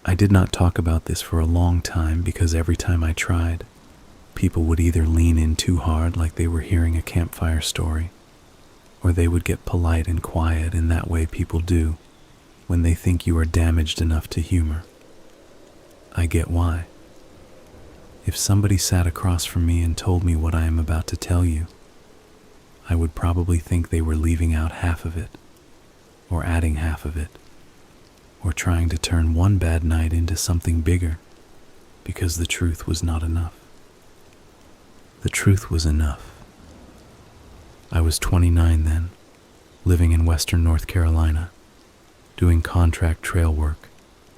I did not talk about this for a long time because every time I tried, people would either lean in too hard like they were hearing a campfire story, or they would get polite and quiet in that way people do when they think you are damaged enough to humor. I get why. If somebody sat across from me and told me what I am about to tell you, I would probably think they were leaving out half of it, or adding half of it, or trying to turn one bad night into something bigger because the truth was not enough. The truth was enough. I was 29 then, living in western North Carolina, doing contract trail work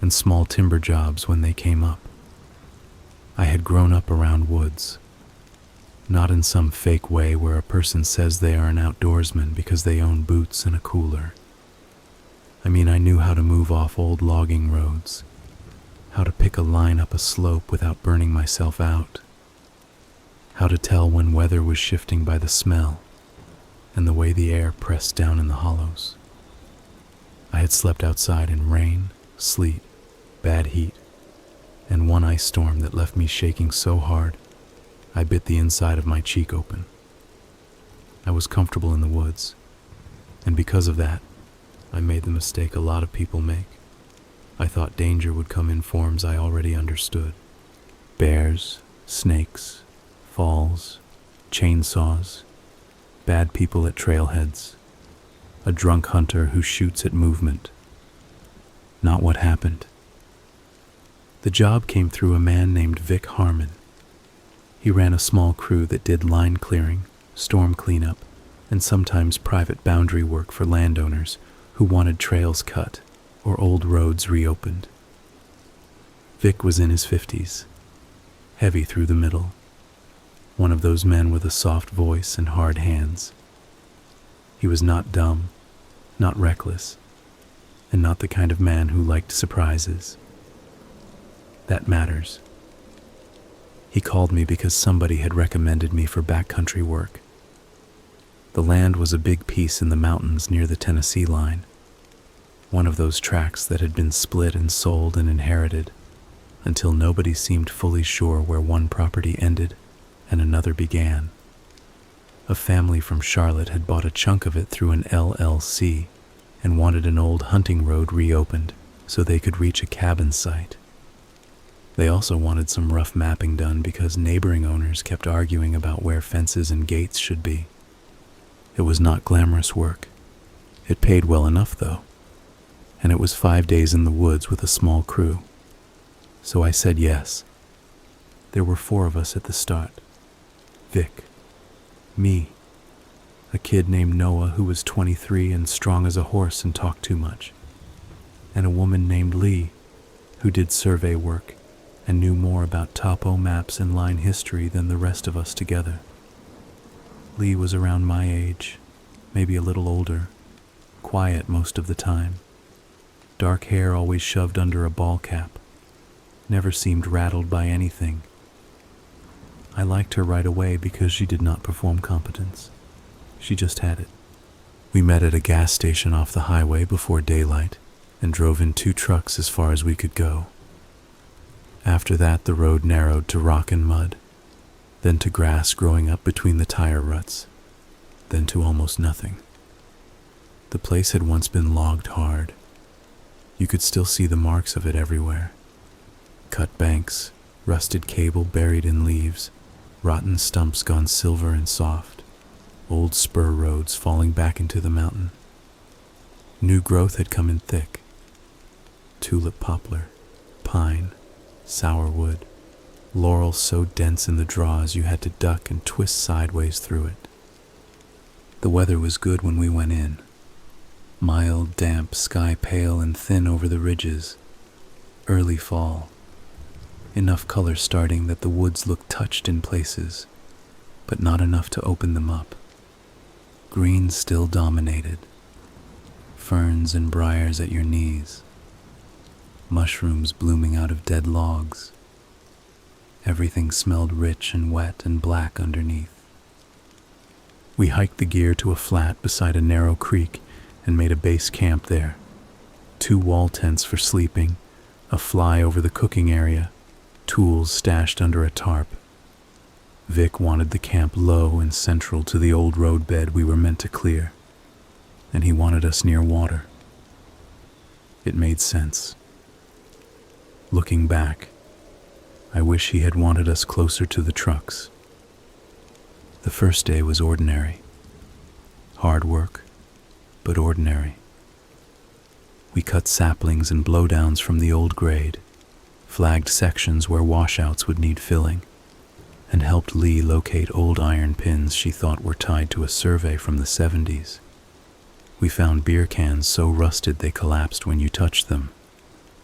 and small timber jobs when they came up. I had grown up around woods, not in some fake way where a person says they are an outdoorsman because they own boots and a cooler. I mean, I knew how to move off old logging roads, how to pick a line up a slope without burning myself out, how to tell when weather was shifting by the smell and the way the air pressed down in the hollows. I had slept outside in rain, sleet, bad heat, and one ice storm that left me shaking so hard I bit the inside of my cheek open. I was comfortable in the woods, and because of that, I made the mistake a lot of people make. I thought danger would come in forms I already understood. Bears, snakes, falls, chainsaws, bad people at trailheads, a drunk hunter who shoots at movement. Not what happened. The job came through a man named Vic Harmon. He ran a small crew that did line clearing, storm cleanup, and sometimes private boundary work for landowners who wanted trails cut or old roads reopened. Vic was in his 50s, heavy through the middle, one of those men with a soft voice and hard hands. He was not dumb, not reckless, and not the kind of man who liked surprises. That matters. He called me because somebody had recommended me for backcountry work. The land was a big piece in the mountains near the Tennessee line, one of those tracts that had been split and sold and inherited until nobody seemed fully sure where one property ended and another began. A family from Charlotte had bought a chunk of it through an LLC and wanted an old hunting road reopened so they could reach a cabin site. They also wanted some rough mapping done because neighboring owners kept arguing about where fences and gates should be. It was not glamorous work. It paid well enough, though, and it was 5 days in the woods with a small crew. So I said yes. There were 4 of us at the start. Vic, me, a kid named Noah who was 23 and strong as a horse and talked too much, and a woman named Lee who did survey work and knew more about topo maps and line history than the rest of us together. Lee was around my age, maybe a little older, quiet most of the time, dark hair always shoved under a ball cap, never seemed rattled by anything. I liked her right away because she did not perform competence. She just had it. We met at a gas station off the highway before daylight and drove in 2 trucks as far as we could go. After that, the road narrowed to rock and mud, then to grass growing up between the tire ruts, then to almost nothing. The place had once been logged hard. You could still see the marks of it everywhere. Cut banks, rusted cable buried in leaves, rotten stumps gone silver and soft, old spur roads falling back into the mountain. New growth had come in thick. Tulip poplar, pine, sourwood, laurel so dense in the draws you had to duck and twist sideways through it. The weather was good when we went in. Mild, damp, sky pale and thin over the ridges. Early fall. Enough color starting that the woods looked touched in places, but not enough to open them up. Green still dominated. Ferns and briars at your knees. Mushrooms blooming out of dead logs. Everything smelled rich and wet and black underneath. We hiked the gear to a flat beside a narrow creek and made a base camp there. 2 wall tents for sleeping, A fly over the cooking area, tools stashed under a tarp. Vic wanted the camp low and central to the old roadbed we were meant to clear, and he wanted us near water. It made sense. Looking back, I wish he had wanted us closer to the trucks. The first day was ordinary. Hard work, but ordinary. We cut saplings and blowdowns from the old grade, flagged sections where washouts would need filling, and helped Lee locate old iron pins she thought were tied to a survey from the 70s. We found beer cans so rusted they collapsed when you touched them,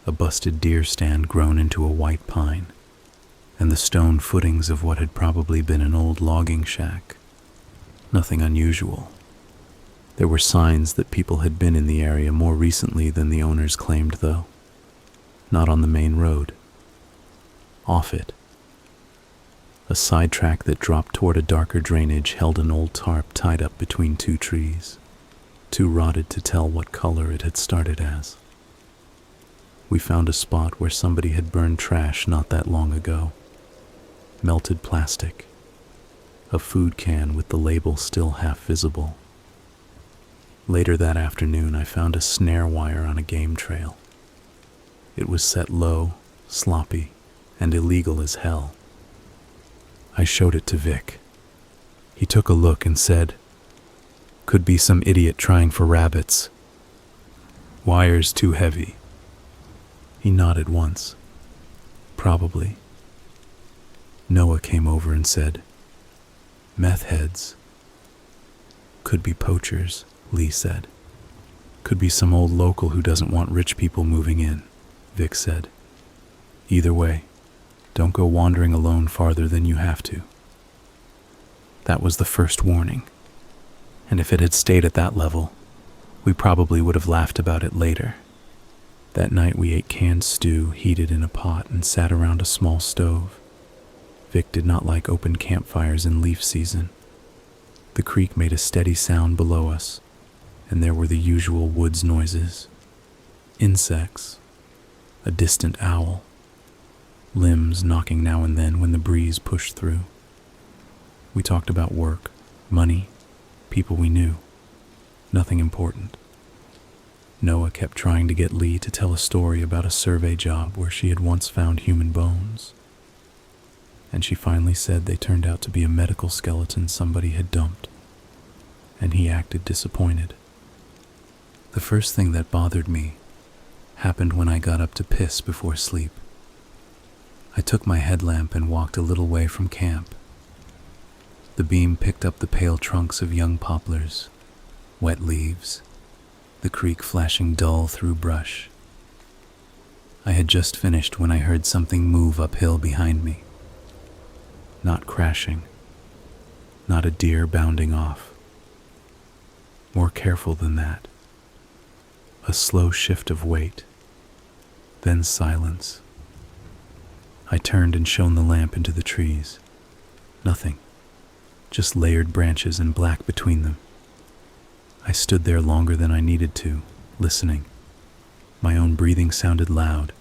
a busted deer stand grown into a white pine, and the stone footings of what had probably been an old logging shack. Nothing unusual. There were signs that people had been in the area more recently than the owners claimed, though. Not on the main road. Off it. A sidetrack that dropped toward a darker drainage held an old tarp tied up between two trees, too rotted to tell what color it had started as. We found a spot where somebody had burned trash not that long ago. Melted plastic. A food can with the label still half visible. Later that afternoon, I found a snare wire on a game trail. It was set low, sloppy, and illegal as hell. I showed it to Vic. He took a look and said, "Could be some idiot trying for rabbits. Wire's too heavy." He nodded once. Probably. Noah came over and said, "Meth heads." "Could be poachers," Lee said. "Could be some old local who doesn't want rich people moving in," Vic said. "Either way, don't go wandering alone farther than you have to." That was the first warning, and if it had stayed at that level, we probably would have laughed about it later. That night we ate canned stew heated in a pot and sat around a small stove. Vic did not like open campfires in leaf season. The creek made a steady sound below us, and there were the usual woods noises. Insects, a distant owl, limbs knocking now and then when the breeze pushed through. We talked about work, money, people we knew. Nothing important. Noah kept trying to get Lee to tell a story about a survey job where she had once found human bones. And she finally said they turned out to be a medical skeleton somebody had dumped. And he acted disappointed. The first thing that bothered me happened when I got up to piss before sleep. I took my headlamp and walked a little way from camp. The beam picked up the pale trunks of young poplars, wet leaves, the creek flashing dull through brush. I had just finished when I heard something move uphill behind me. Not crashing, not a deer bounding off. More careful than that. A slow shift of weight, then silence. I turned and shone the lamp into the trees. Nothing, just layered branches and black between them. I stood there longer than I needed to, listening. My own breathing sounded loud.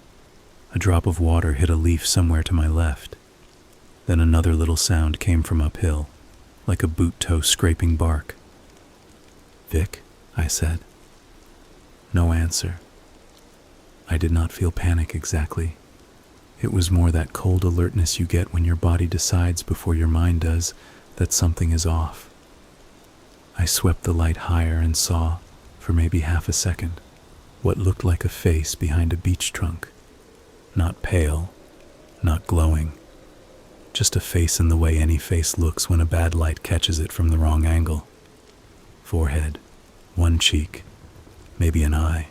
A drop of water hit a leaf somewhere to my left. Then another little sound came from uphill, like a boot toe scraping bark. "Vic," I said. No answer. I did not feel panic exactly. It was more that cold alertness you get when your body decides before your mind does that something is off. I swept the light higher and saw, for maybe half a second, what looked like a face behind a beech trunk. Not pale, not glowing. Just a face in the way any face looks when a bad light catches it from the wrong angle. Forehead, one cheek, maybe an eye.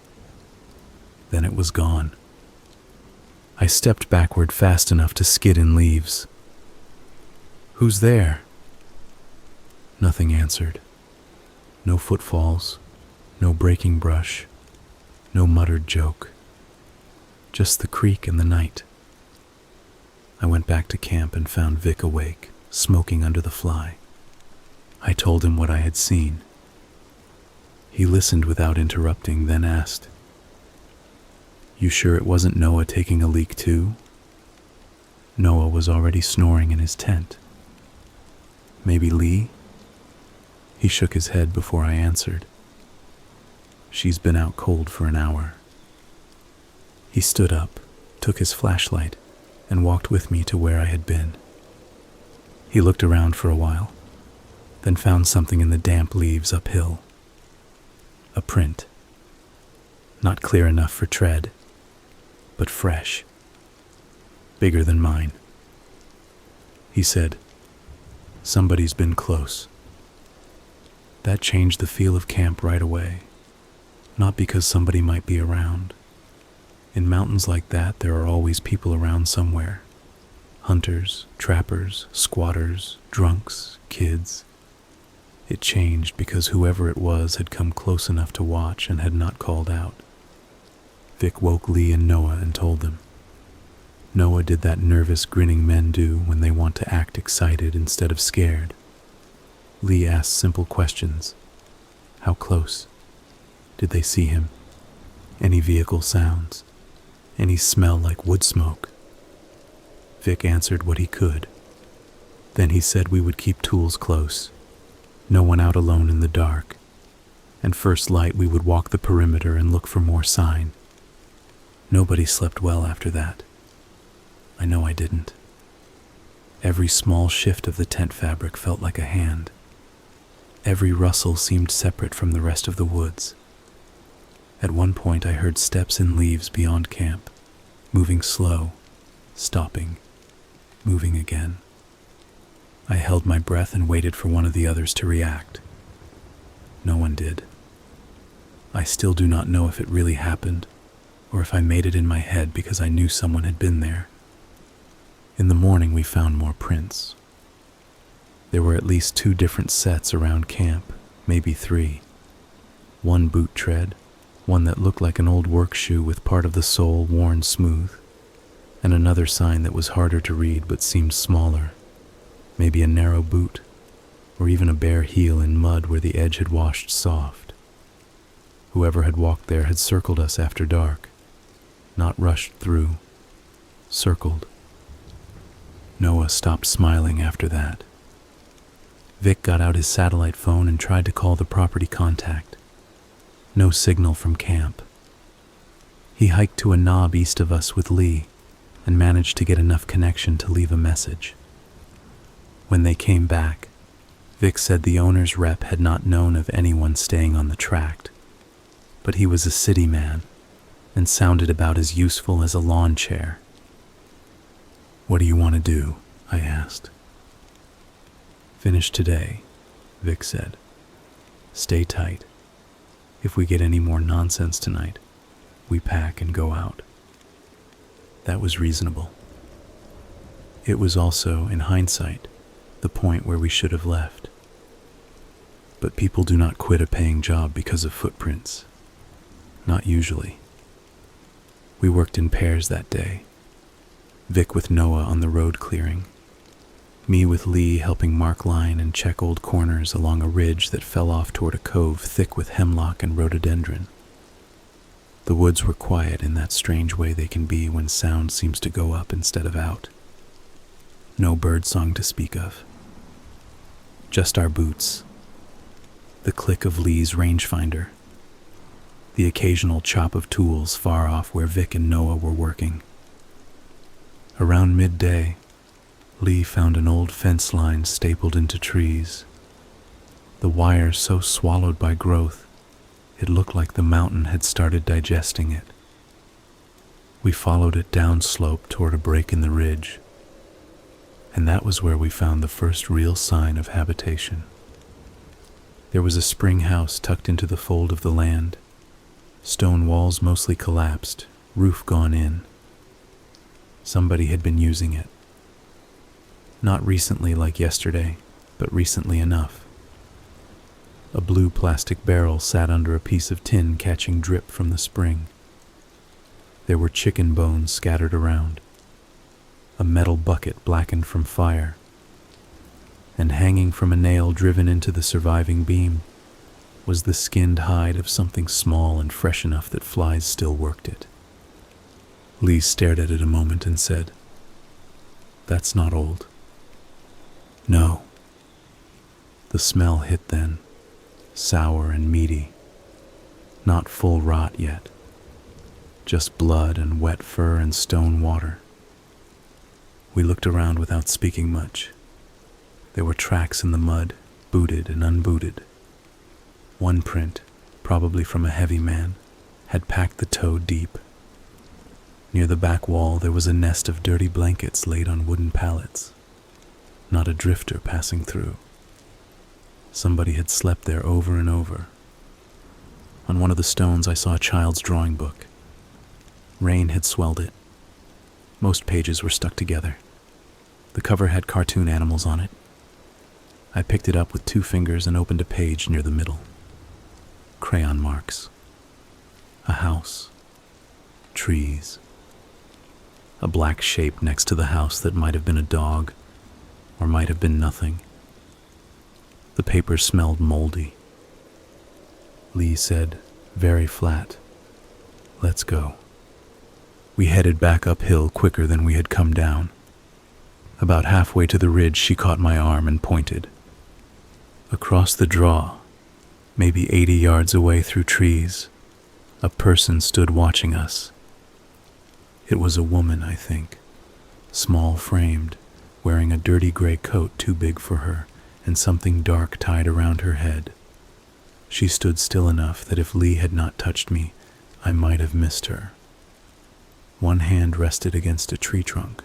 Then it was gone. I stepped backward fast enough to skid in leaves. "Who's there?" Nothing answered. No footfalls, no breaking brush, no muttered joke. Just the creek and the night. I went back to camp and found Vic awake, smoking under the fly. I told him what I had seen. He listened without interrupting, then asked, You sure it wasn't Noah taking a leak too? Noah was already snoring in his tent. Maybe Lee? He shook his head before I answered. She's been out cold for an hour. He stood up, took his flashlight, and walked with me to where I had been. He looked around for a while, then found something in the damp leaves uphill. A print. Not clear enough for tread, but fresh. Bigger than mine. He said, "Somebody's been close." That changed the feel of camp right away. Not because somebody might be around. In mountains like that, there are always people around somewhere. Hunters, trappers, squatters, drunks, kids. It changed because whoever it was had come close enough to watch and had not called out. Vic woke Lee and Noah and told them. Noah did that nervous, grinning men do when they want to act excited instead of scared. Lee asked simple questions. How close? Did they see him? Any vehicle sounds? Any smell like wood smoke? Vic answered what he could. Then he said we would keep tools close, no one out alone in the dark, and first light we would walk the perimeter and look for more sign. Nobody slept well after that. I know I didn't. Every small shift of the tent fabric felt like a hand. Every rustle seemed separate from the rest of the woods. At one point I heard steps in leaves beyond camp, moving slow, stopping, moving again. I held my breath and waited for one of the others to react. No one did. I still do not know if it really happened, or if I made it in my head because I knew someone had been there. In the morning we found more prints. There were at least 2 different sets around camp, maybe 3. One boot tread, one that looked like an old work shoe with part of the sole worn smooth, and another sign that was harder to read but seemed smaller, maybe a narrow boot, or even a bare heel in mud where the edge had washed soft. Whoever had walked there had circled us after dark, not rushed through, circled. Noah stopped smiling after that. Vic got out his satellite phone and tried to call the property contact. No signal from camp. He hiked to a knob east of us with Lee and managed to get enough connection to leave a message. When they came back, Vic said the owner's rep had not known of anyone staying on the tract, but he was a city man and sounded about as useful as a lawn chair. "What do you want to do?" I asked. "Finish today," Vic said. "Stay tight. If we get any more nonsense tonight, we pack and go out." That was reasonable. It was also, in hindsight, the point where we should have left. But people do not quit a paying job because of footprints. Not usually. We worked in pairs that day. Vic with Noah on the road clearing. Me with Lee helping mark line and check old corners along a ridge that fell off toward a cove thick with hemlock and rhododendron. The woods were quiet in that strange way they can be when sound seems to go up instead of out. No birdsong to speak of. Just our boots. The click of Lee's rangefinder. The occasional chop of tools far off where Vic and Noah were working. Around midday, Lee found an old fence line stapled into trees. The wire so swallowed by growth, it looked like the mountain had started digesting it. We followed it downslope toward a break in the ridge, and that was where we found the first real sign of habitation. There was a spring house tucked into the fold of the land, stone walls mostly collapsed, roof gone in. Somebody had been using it. Not recently like yesterday, but recently enough. A blue plastic barrel sat under a piece of tin catching drip from the spring. There were chicken bones scattered around. A metal bucket blackened from fire. And hanging from a nail driven into the surviving beam was the skinned hide of something small and fresh enough that flies still worked it. Lee stared at it a moment and said, "That's not old." "No." The smell hit then, sour and meaty. Not full rot yet. Just blood and wet fur and stone water. We looked around without speaking much. There were tracks in the mud, booted and unbooted. One print, probably from a heavy man, had packed the toe deep. Near the back wall there was a nest of dirty blankets laid on wooden pallets. Not a drifter passing through. Somebody had slept there over and over. On one of the stones I saw a child's drawing book. Rain had swelled it. Most pages were stuck together. The cover had cartoon animals on it. I picked it up with 2 fingers and opened a page near the middle. Crayon marks. A house. Trees. A black shape next to the house that might have been a dog, or might have been nothing. The paper smelled moldy. Lee said, very flat, "Let's go." We headed back uphill quicker than we had come down. About halfway to the ridge, she caught my arm and pointed. Across the draw, maybe 80 yards away through trees, a person stood watching us. It was a woman, I think, small-framed, wearing a dirty gray coat too big for her and something dark tied around her head. She stood still enough that if Lee had not touched me, I might have missed her. One hand rested against a tree trunk.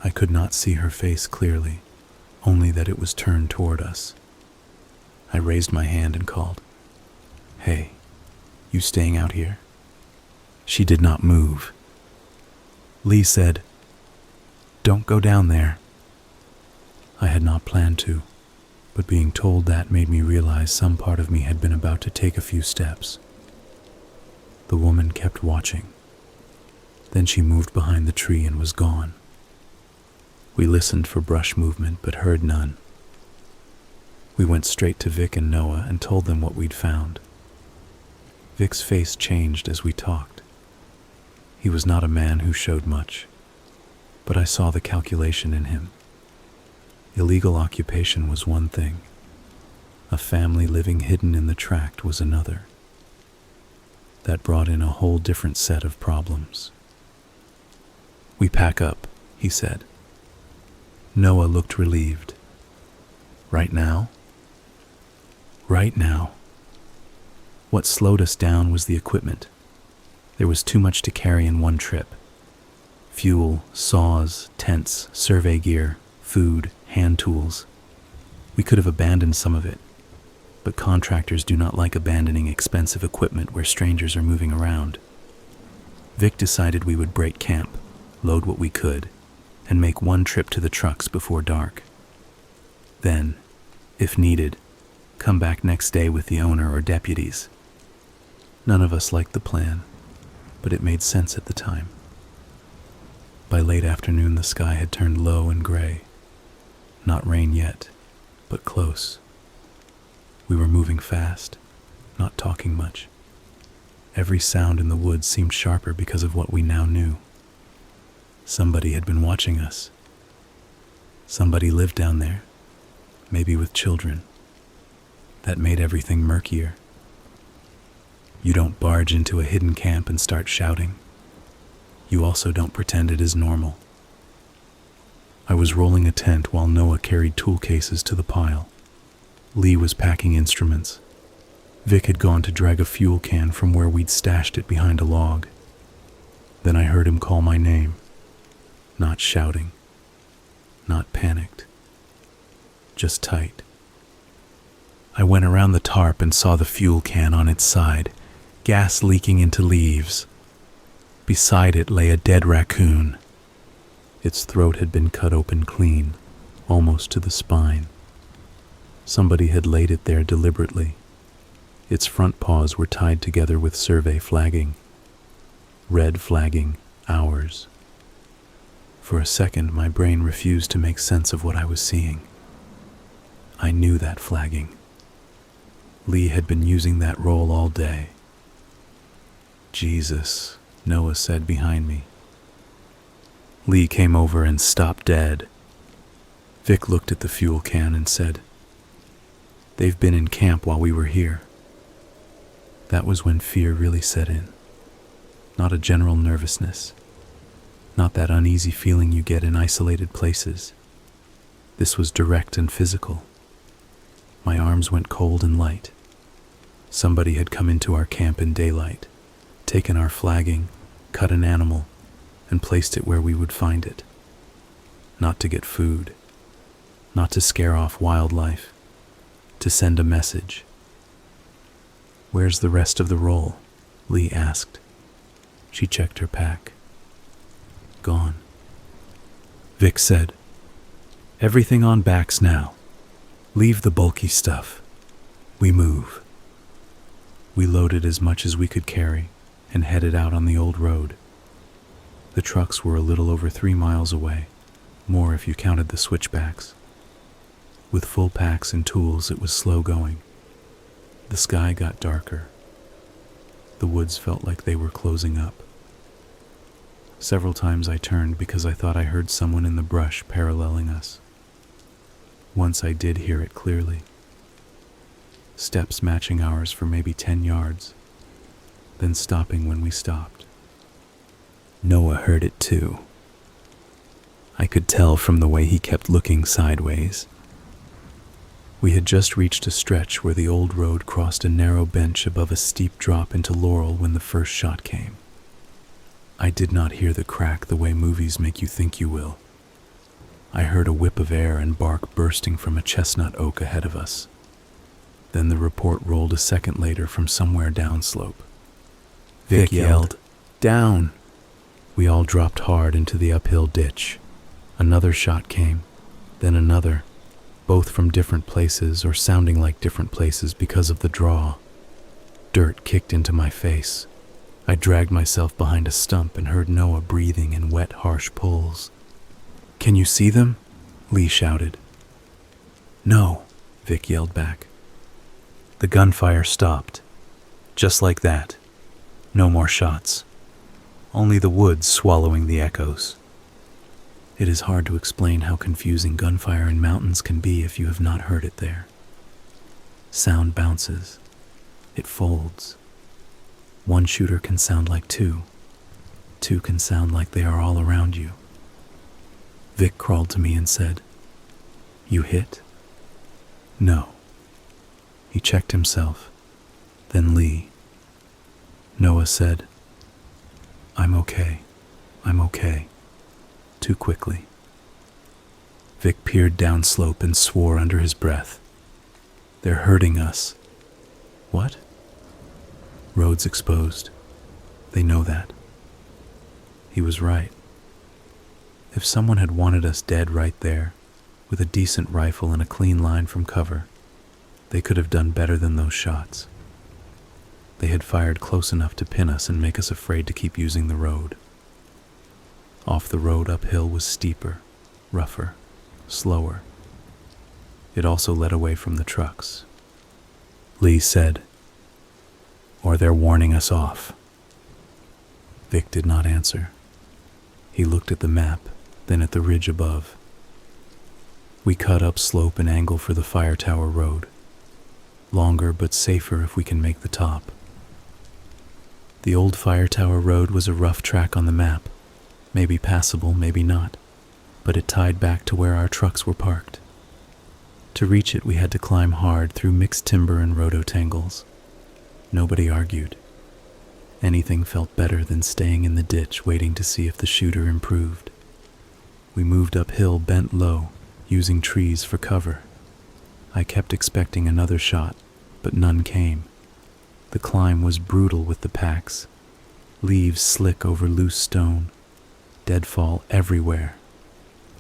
I could not see her face clearly, only that it was turned toward us. I raised my hand and called, "Hey, you staying out here?" She did not move. Lee said, "Don't go down there." I had not planned to, but being told that made me realize some part of me had been about to take a few steps. The woman kept watching. Then she moved behind the tree and was gone. We listened for brush movement but heard none. We went straight to Vic and Noah and told them what we'd found. Vic's face changed as we talked. He was not a man who showed much, but I saw the calculation in him. Illegal occupation was one thing. A family living hidden in the tract was another. That brought in a whole different set of problems. "We pack up," he said. Noah looked relieved. "Right now?" "Right now." What slowed us down was the equipment. There was too much to carry in one trip. Fuel, saws, tents, survey gear, food, hand tools. We could have abandoned some of it, but contractors do not like abandoning expensive equipment where strangers are moving around. Vic decided we would break camp, load what we could, and make one trip to the trucks before dark. Then, if needed, come back next day with the owner or deputies. None of us liked the plan, but it made sense at the time. By late afternoon, the sky had turned low and gray. Not rain yet, but close. We were moving fast, not talking much. Every sound in the woods seemed sharper because of what we now knew. Somebody had been watching us. Somebody lived down there, maybe with children. That made everything murkier. You don't barge into a hidden camp and start shouting. You also don't pretend it is normal. I was rolling a tent while Noah carried tool cases to the pile. Lee was packing instruments. Vic had gone to drag a fuel can from where we'd stashed it behind a log. Then I heard him call my name. Not shouting. Not panicked. Just tight. I went around the tarp and saw the fuel can on its side, gas leaking into leaves. Beside it lay a dead raccoon. Its throat had been cut open clean, almost to the spine. Somebody had laid it there deliberately. Its front paws were tied together with survey flagging. Red flagging, ours. For a second, my brain refused to make sense of what I was seeing. I knew that flagging. Lee had been using that roll all day. Jesus, Noah said behind me. Lee came over and stopped dead. Vic looked at the fuel can and said, "They've been in camp while we were here." That was when fear really set in. Not a general nervousness. Not that uneasy feeling you get in isolated places. This was direct and physical. My arms went cold and light. Somebody had come into our camp in daylight, taken our flagging, cut an animal, and placed it where we would find it. Not to get food, not to scare off wildlife, to send a message. "Where's the rest of the roll?" Lee asked. She checked her pack. "Gone." Vic said, "Everything on backs now. Leave the bulky stuff. We move." We loaded as much as we could carry and headed out on the old road. The trucks were a little over 3 miles away, more if you counted the switchbacks. With full packs and tools, it was slow going. The sky got darker. The woods felt like they were closing up. Several times I turned because I thought I heard someone in the brush paralleling us. Once I did hear it clearly. Steps matching ours for maybe 10 yards, then stopping when we stopped. Noah heard it too. I could tell from the way he kept looking sideways. We had just reached a stretch where the old road crossed a narrow bench above a steep drop into Laurel when the first shot came. I did not hear the crack the way movies make you think you will. I heard a whip of air and bark bursting from a chestnut oak ahead of us. Then the report rolled a second later from somewhere downslope. Vic yelled, "Down!" We all dropped hard into the uphill ditch. Another shot came, then another, both from different places or sounding like different places because of the draw. Dirt kicked into my face. I dragged myself behind a stump and heard Noah breathing in wet, harsh pulls. "Can you see them?" Lee shouted. "No," Vic yelled back. The gunfire stopped. Just like that. No more shots. Only the woods swallowing the echoes. It is hard to explain how confusing gunfire in mountains can be if you have not heard it there. Sound bounces. It folds. One shooter can sound like two. Two can sound like they are all around you. Vic crawled to me and said, "You hit?" "No." He checked himself, then Lee. Noah said, I'm okay, too quickly. Vic peered downslope and swore under his breath. "They're hurting us." "What?" "Roads exposed. They know that." He was right. If someone had wanted us dead right there, with a decent rifle and a clean line from cover, they could have done better than those shots. They had fired close enough to pin us and make us afraid to keep using the road. Off the road uphill was steeper, rougher, slower. It also led away from the trucks. Lee said, "Or they're warning us off." Vic did not answer. He looked at the map, then at the ridge above. We cut up slope and angle for the fire tower road. Longer but safer if we can make the top. The old fire tower road was a rough track on the map, maybe passable, maybe not, but it tied back to where our trucks were parked. To reach it, we had to climb hard through mixed timber and rototangles. Nobody argued. Anything felt better than staying in the ditch waiting to see if the shooter improved. We moved uphill bent low, using trees for cover. I kept expecting another shot, but none came. The climb was brutal with the packs. Leaves slick over loose stone. Deadfall everywhere.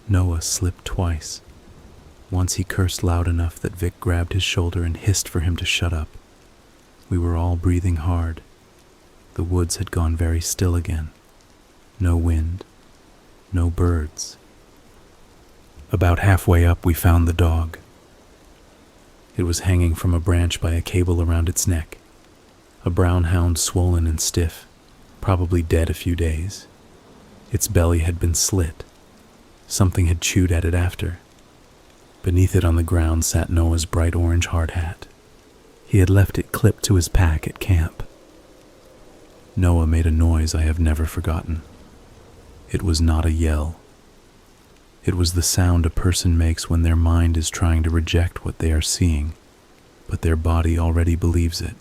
Noah slipped twice. Once he cursed loud enough that Vic grabbed his shoulder and hissed for him to shut up. We were all breathing hard. The woods had gone very still again. No wind. No birds. About halfway up, we found the dog. It was hanging from a branch by a cable around its neck. A brown hound, swollen and stiff. probably dead a few days. Its belly had been slit. Something had chewed at it after. Beneath it on the ground sat Noah's bright orange hard hat. He had left it clipped to his pack at camp. Noah made a noise I have never forgotten. It was not a yell. It was the sound a person makes when their mind is trying to reject what they are seeing, but their body already believes it.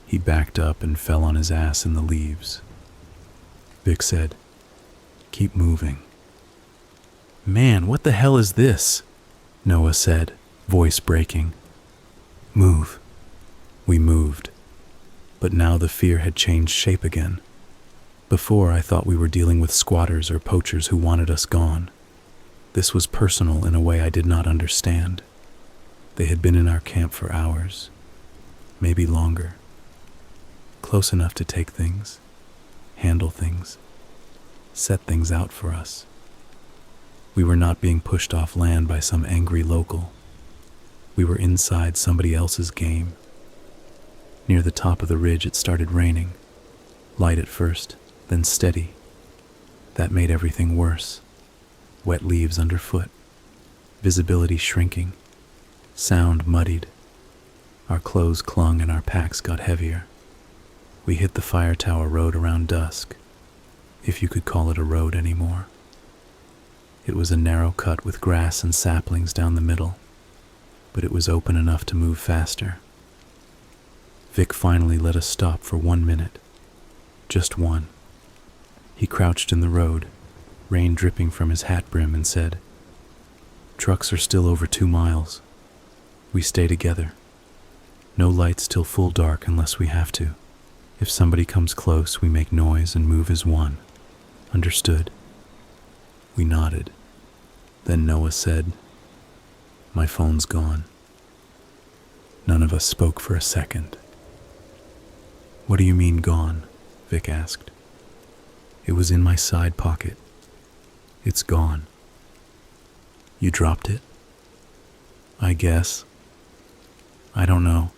He backed up and fell on his ass in the leaves. Vic said, "Keep moving." "Man, what the hell is this?" Noah said, voice breaking. "Move." We moved. But now the fear had changed shape again. Before, I thought we were dealing with squatters or poachers who wanted us gone. This was personal in a way I did not understand. They had been in our camp for hours, maybe longer. Close enough to take things, handle things, set things out for us. We were not being pushed off land by some angry local. We were inside somebody else's game. Near the top of the ridge it started raining, light at first, then steady. That made everything worse. Wet leaves underfoot, visibility shrinking, sound muddied. Our clothes clung and our packs got heavier. We hit the fire tower road around dusk, if you could call it a road anymore. It was a narrow cut with grass and saplings down the middle, but it was open enough to move faster. Vic finally let us stop for 1 minute. Just one. He crouched in the road, rain dripping from his hat brim, and said, "Trucks are still over 2 miles. We stay together. No lights till full dark unless we have to. If somebody comes close, we make noise and move as one. Understood?" We nodded. Then Noah said, "My phone's gone." None of us spoke for a second. "What do you mean gone?" Vic asked. "It was in my side pocket. It's gone." "You dropped it?" "I guess. I don't know.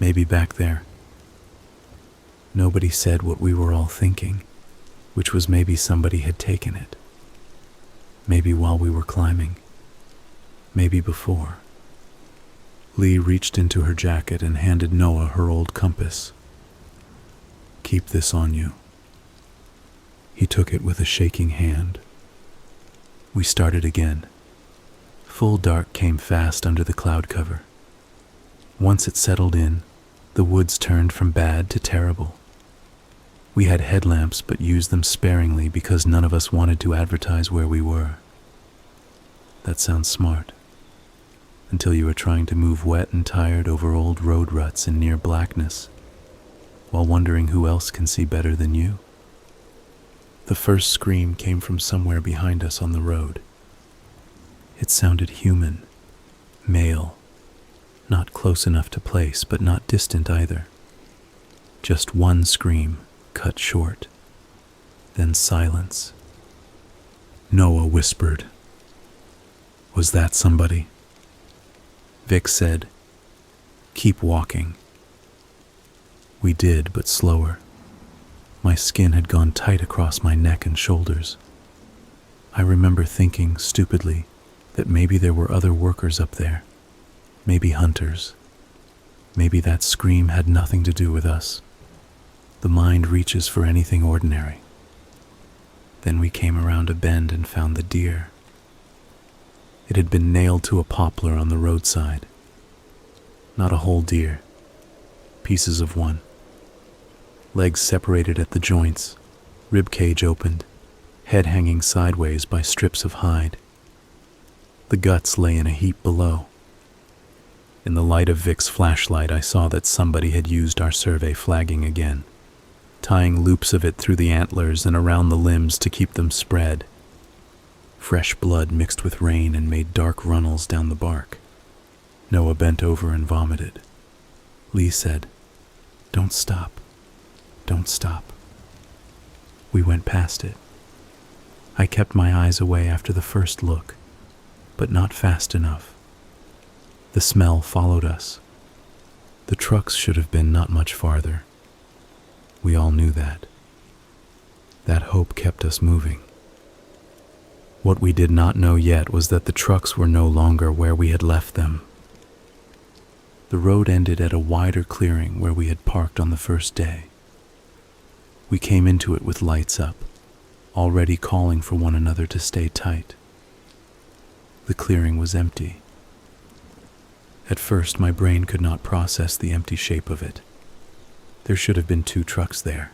Maybe back there." Nobody said what we were all thinking, which was maybe somebody had taken it. Maybe while we were climbing. Maybe before. Lee reached into her jacket and handed Noah her old compass. "Keep this on you." He took it with a shaking hand. We started again. Full dark came fast under the cloud cover. Once it settled in, the woods turned from bad to terrible. We had headlamps but used them sparingly because none of us wanted to advertise where we were. That sounds smart. Until you are trying to move wet and tired over old road ruts in near blackness, while wondering who else can see better than you. The first scream came from somewhere behind us on the road. It sounded human, male, not close enough to place, but not distant either. Just one scream, cut short, then silence. Noah whispered, "Was that somebody?" Vic said, "Keep walking." We did, but slower. My skin had gone tight across my neck and shoulders. I remember thinking, stupidly, that maybe there were other workers up there, maybe hunters. Maybe that scream had nothing to do with us. The mind reaches for anything ordinary. Then we came around a bend and found the deer. It had been nailed to a poplar on the roadside. Not a whole deer. Pieces of one. Legs separated at the joints, rib cage opened, head hanging sideways by strips of hide. The guts lay in a heap below. In the light of Vic's flashlight, I saw that somebody had used our survey flagging again, tying loops of it through the antlers and around the limbs to keep them spread. Fresh blood mixed with rain and made dark runnels down the bark. Noah bent over and vomited. Lee said, "Don't stop. Don't stop." We went past it. I kept my eyes away after the first look, but not fast enough. The smell followed us. The trucks should have been not much farther. We all knew that. That hope kept us moving. What we did not know yet was that the trucks were no longer where we had left them. The road ended at a wider clearing where we had parked on the first day. We came into it with lights up, already calling for one another to stay tight. The clearing was empty. At first, my brain could not process the empty shape of it. There should have been 2 trucks there.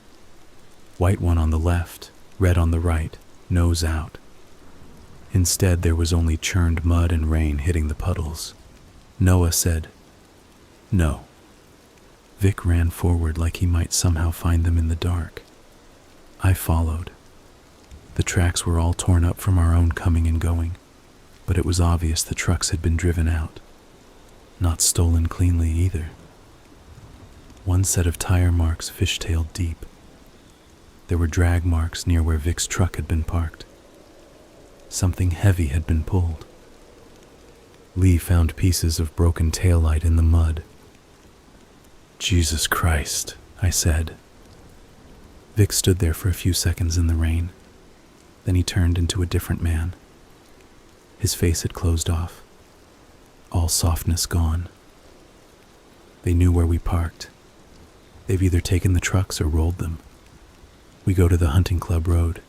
White one on the left, red on the right, nose out. Instead, there was only churned mud and rain hitting the puddles. Noah said, "No." Vic ran forward like he might somehow find them in the dark. I followed. The tracks were all torn up from our own coming and going, but it was obvious the trucks had been driven out. Not stolen cleanly either. One set of tire marks fishtailed deep. There were drag marks near where Vic's truck had been parked. Something heavy had been pulled. Lee found pieces of broken taillight in the mud. "Jesus Christ," I said. Vic stood there for a few seconds in the rain. Then he turned into a different man. His face had closed off, all softness gone. They knew where we parked. They've either taken the trucks or rolled them. We go to the Hunting Club Road.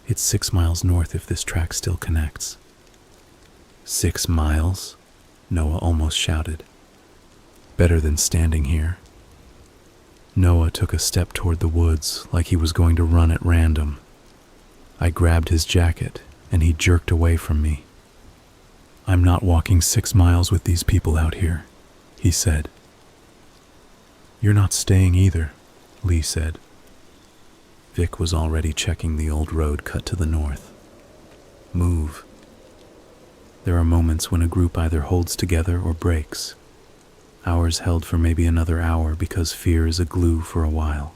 It's 6 miles north if this track still connects. 6 miles? Noah almost shouted. Better than standing here. Noah took a step toward the woods like he was going to run at random. I grabbed his jacket and he jerked away from me. "I'm not walking 6 miles with these people out here," he said. "You're not staying either," Lee said. Vic was already checking the old road cut to the north. Move. There are moments when a group either holds together or breaks. Ours held for maybe another hour because fear is a glue for a while.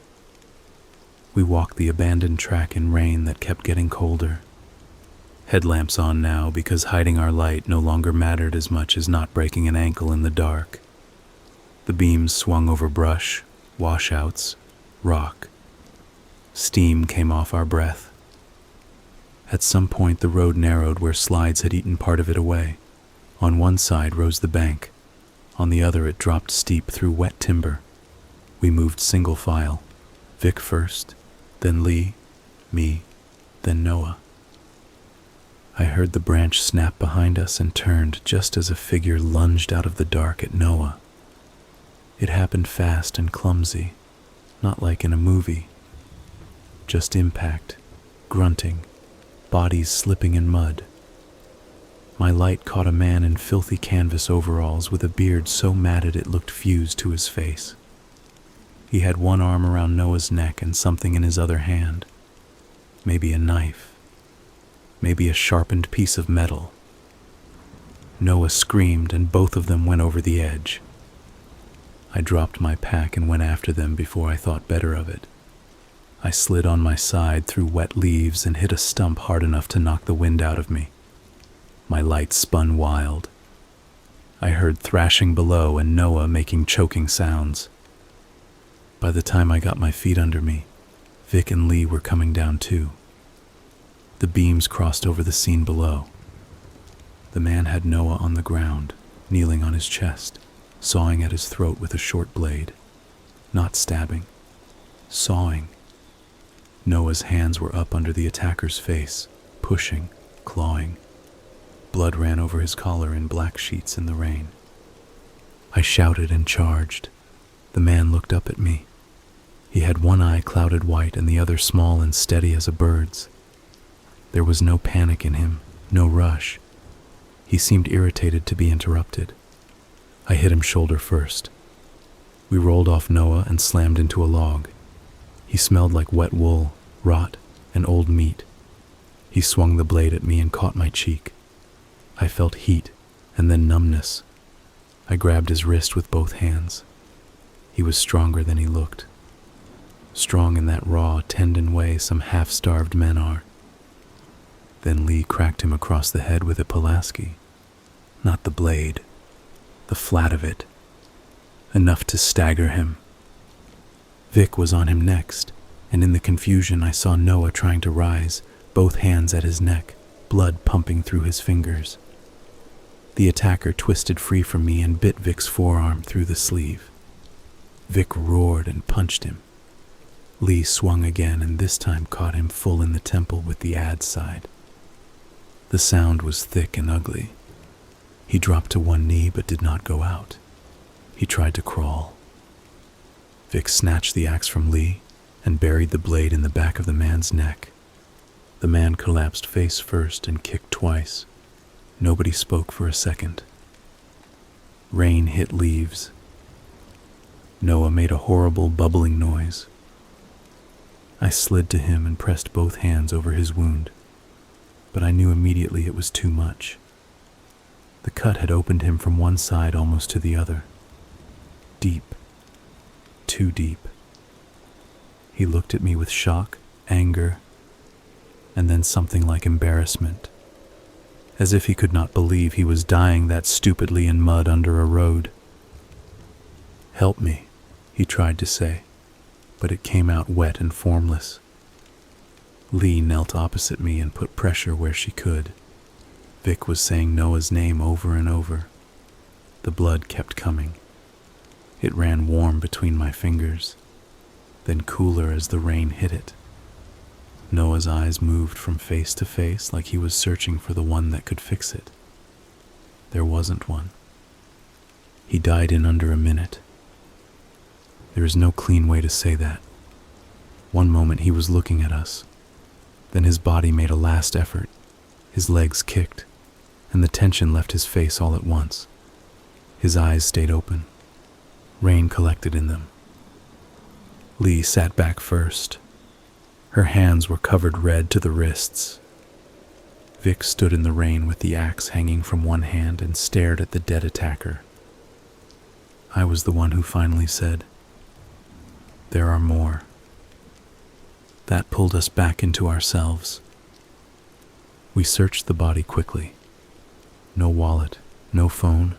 We walked the abandoned track in rain that kept getting colder. Headlamps on now because hiding our light no longer mattered as much as not breaking an ankle in the dark. The beams swung over brush, washouts, rock. Steam came off our breath. At some point the road narrowed where slides had eaten part of it away. On one side rose the bank. On the other it dropped steep through wet timber. We moved single file. Vic first, then Lee, me, then Noah. I heard the branch snap behind us and turned just as a figure lunged out of the dark at Noah. It happened fast and clumsy, not like in a movie. Just impact, grunting, bodies slipping in mud. My light caught a man in filthy canvas overalls with a beard so matted it looked fused to his face. He had one arm around Noah's neck and something in his other hand. Maybe a knife. Maybe a sharpened piece of metal. Noah screamed and both of them went over the edge. I dropped my pack and went after them before I thought better of it. I slid on my side through wet leaves and hit a stump hard enough to knock the wind out of me. My light spun wild. I heard thrashing below and Noah making choking sounds. By the time I got my feet under me, Vic and Lee were coming down too. The beams crossed over the scene below. The man had Noah on the ground, kneeling on his chest, sawing at his throat with a short blade. Not stabbing, sawing. Noah's hands were up under the attacker's face, pushing, clawing. Blood ran over his collar in black sheets in the rain. I shouted and charged. The man looked up at me. He had one eye clouded white and the other small and steady as a bird's. There was no panic in him, no rush. He seemed irritated to be interrupted. I hit him shoulder first. We rolled off Noah and slammed into a log. He smelled like wet wool, rot, and old meat. He swung the blade at me and caught my cheek. I felt heat and then numbness. I grabbed his wrist with both hands. He was stronger than he looked. Strong in that raw, tendon way some half-starved men are. Then Lee cracked him across the head with a Pulaski. Not the blade, the flat of it. Enough to stagger him. Vic was on him next, and in the confusion I saw Noah trying to rise, both hands at his neck, blood pumping through his fingers. The attacker twisted free from me and bit Vic's forearm through the sleeve. Vic roared and punched him. Lee swung again and this time caught him full in the temple with the ad side. The sound was thick and ugly. He dropped to one knee but did not go out. He tried to crawl. Vic snatched the axe from Lee and buried the blade in the back of the man's neck. The man collapsed face first and kicked twice. Nobody spoke for a second. Rain hit leaves. Noah made a horrible bubbling noise. I slid to him and pressed both hands over his wound, but I knew immediately it was too much. The cut had opened him from one side almost to the other. Deep. Too deep. He looked at me with shock, anger, and then something like embarrassment, as if he could not believe he was dying that stupidly in mud under a road. "Help me," he tried to say, but it came out wet and formless. Lee knelt opposite me and put pressure where she could. Vic was saying Noah's name over and over. The blood kept coming. It ran warm between my fingers, then cooler as the rain hit it. Noah's eyes moved from face to face like he was searching for the one that could fix it. There wasn't one. He died in under a minute. There is no clean way to say that. One moment he was looking at us. Then his body made a last effort. His legs kicked, and the tension left his face all at once. His eyes stayed open. Rain collected in them. Lee sat back first. Her hands were covered red to the wrists. Vic stood in the rain with the axe hanging from one hand and stared at the dead attacker. I was the one who finally said, "There are more." That pulled us back into ourselves. We searched the body quickly. No wallet, no phone,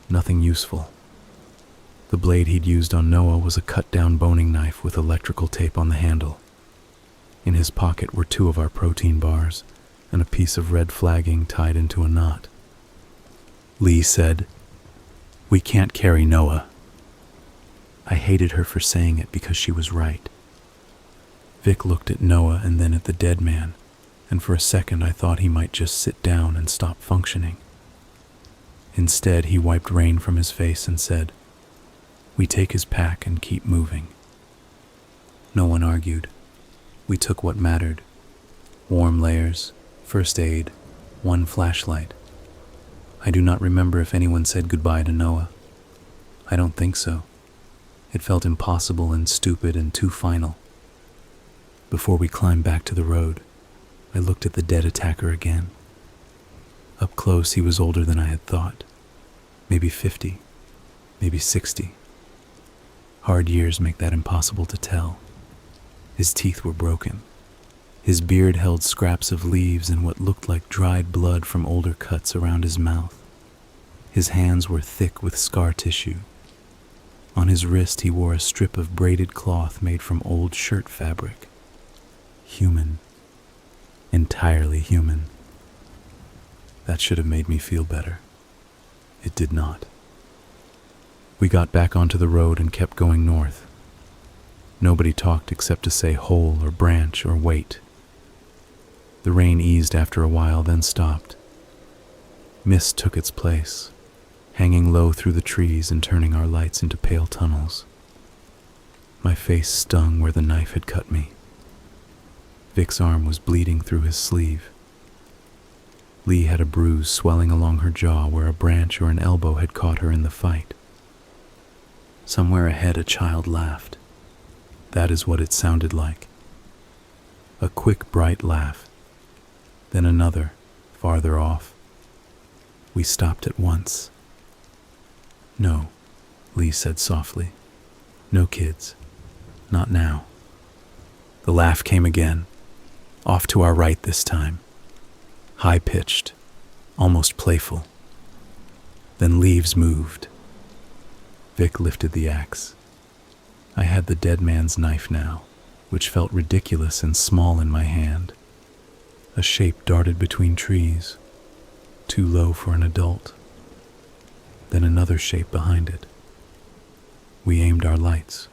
nothing useful. The blade he'd used on Noah was a cut-down boning knife with electrical tape on the handle. In his pocket were 2 of our protein bars and a piece of red flagging tied into a knot. Lee said, "We can't carry Noah." I hated her for saying it because she was right. Vic looked at Noah and then at the dead man, and for a second I thought he might just sit down and stop functioning. Instead, he wiped rain from his face and said, "We take his pack and keep moving." No one argued. We took what mattered. Warm layers, first aid, 1 flashlight. I do not remember if anyone said goodbye to Noah. I don't think so. It felt impossible and stupid and too final. Before we climbed back to the road, I looked at the dead attacker again. Up close, he was older than I had thought. Maybe 50, maybe 60. Hard years make that impossible to tell. His teeth were broken. His beard held scraps of leaves and what looked like dried blood from older cuts around his mouth. His hands were thick with scar tissue. On his wrist he wore a strip of braided cloth made from old shirt fabric. Human. Entirely human. That should have made me feel better. It did not. We got back onto the road and kept going north. Nobody talked except to say hole or branch or wait. The rain eased after a while, then stopped. Mist took its place, hanging low through the trees and turning our lights into pale tunnels. My face stung where the knife had cut me. Vic's arm was bleeding through his sleeve. Lee had a bruise swelling along her jaw where a branch or an elbow had caught her in the fight. Somewhere ahead a child laughed. That is what it sounded like. A quick, bright laugh. Then another, farther off. We stopped at once. "No," Lee said softly. "No kids. Not now." The laugh came again, off to our right this time. High-pitched, almost playful. Then leaves moved. Vic lifted the axe. I had the dead man's knife now, which felt ridiculous and small in my hand. A shape darted between trees, too low for an adult. Then another shape behind it. We aimed our lights,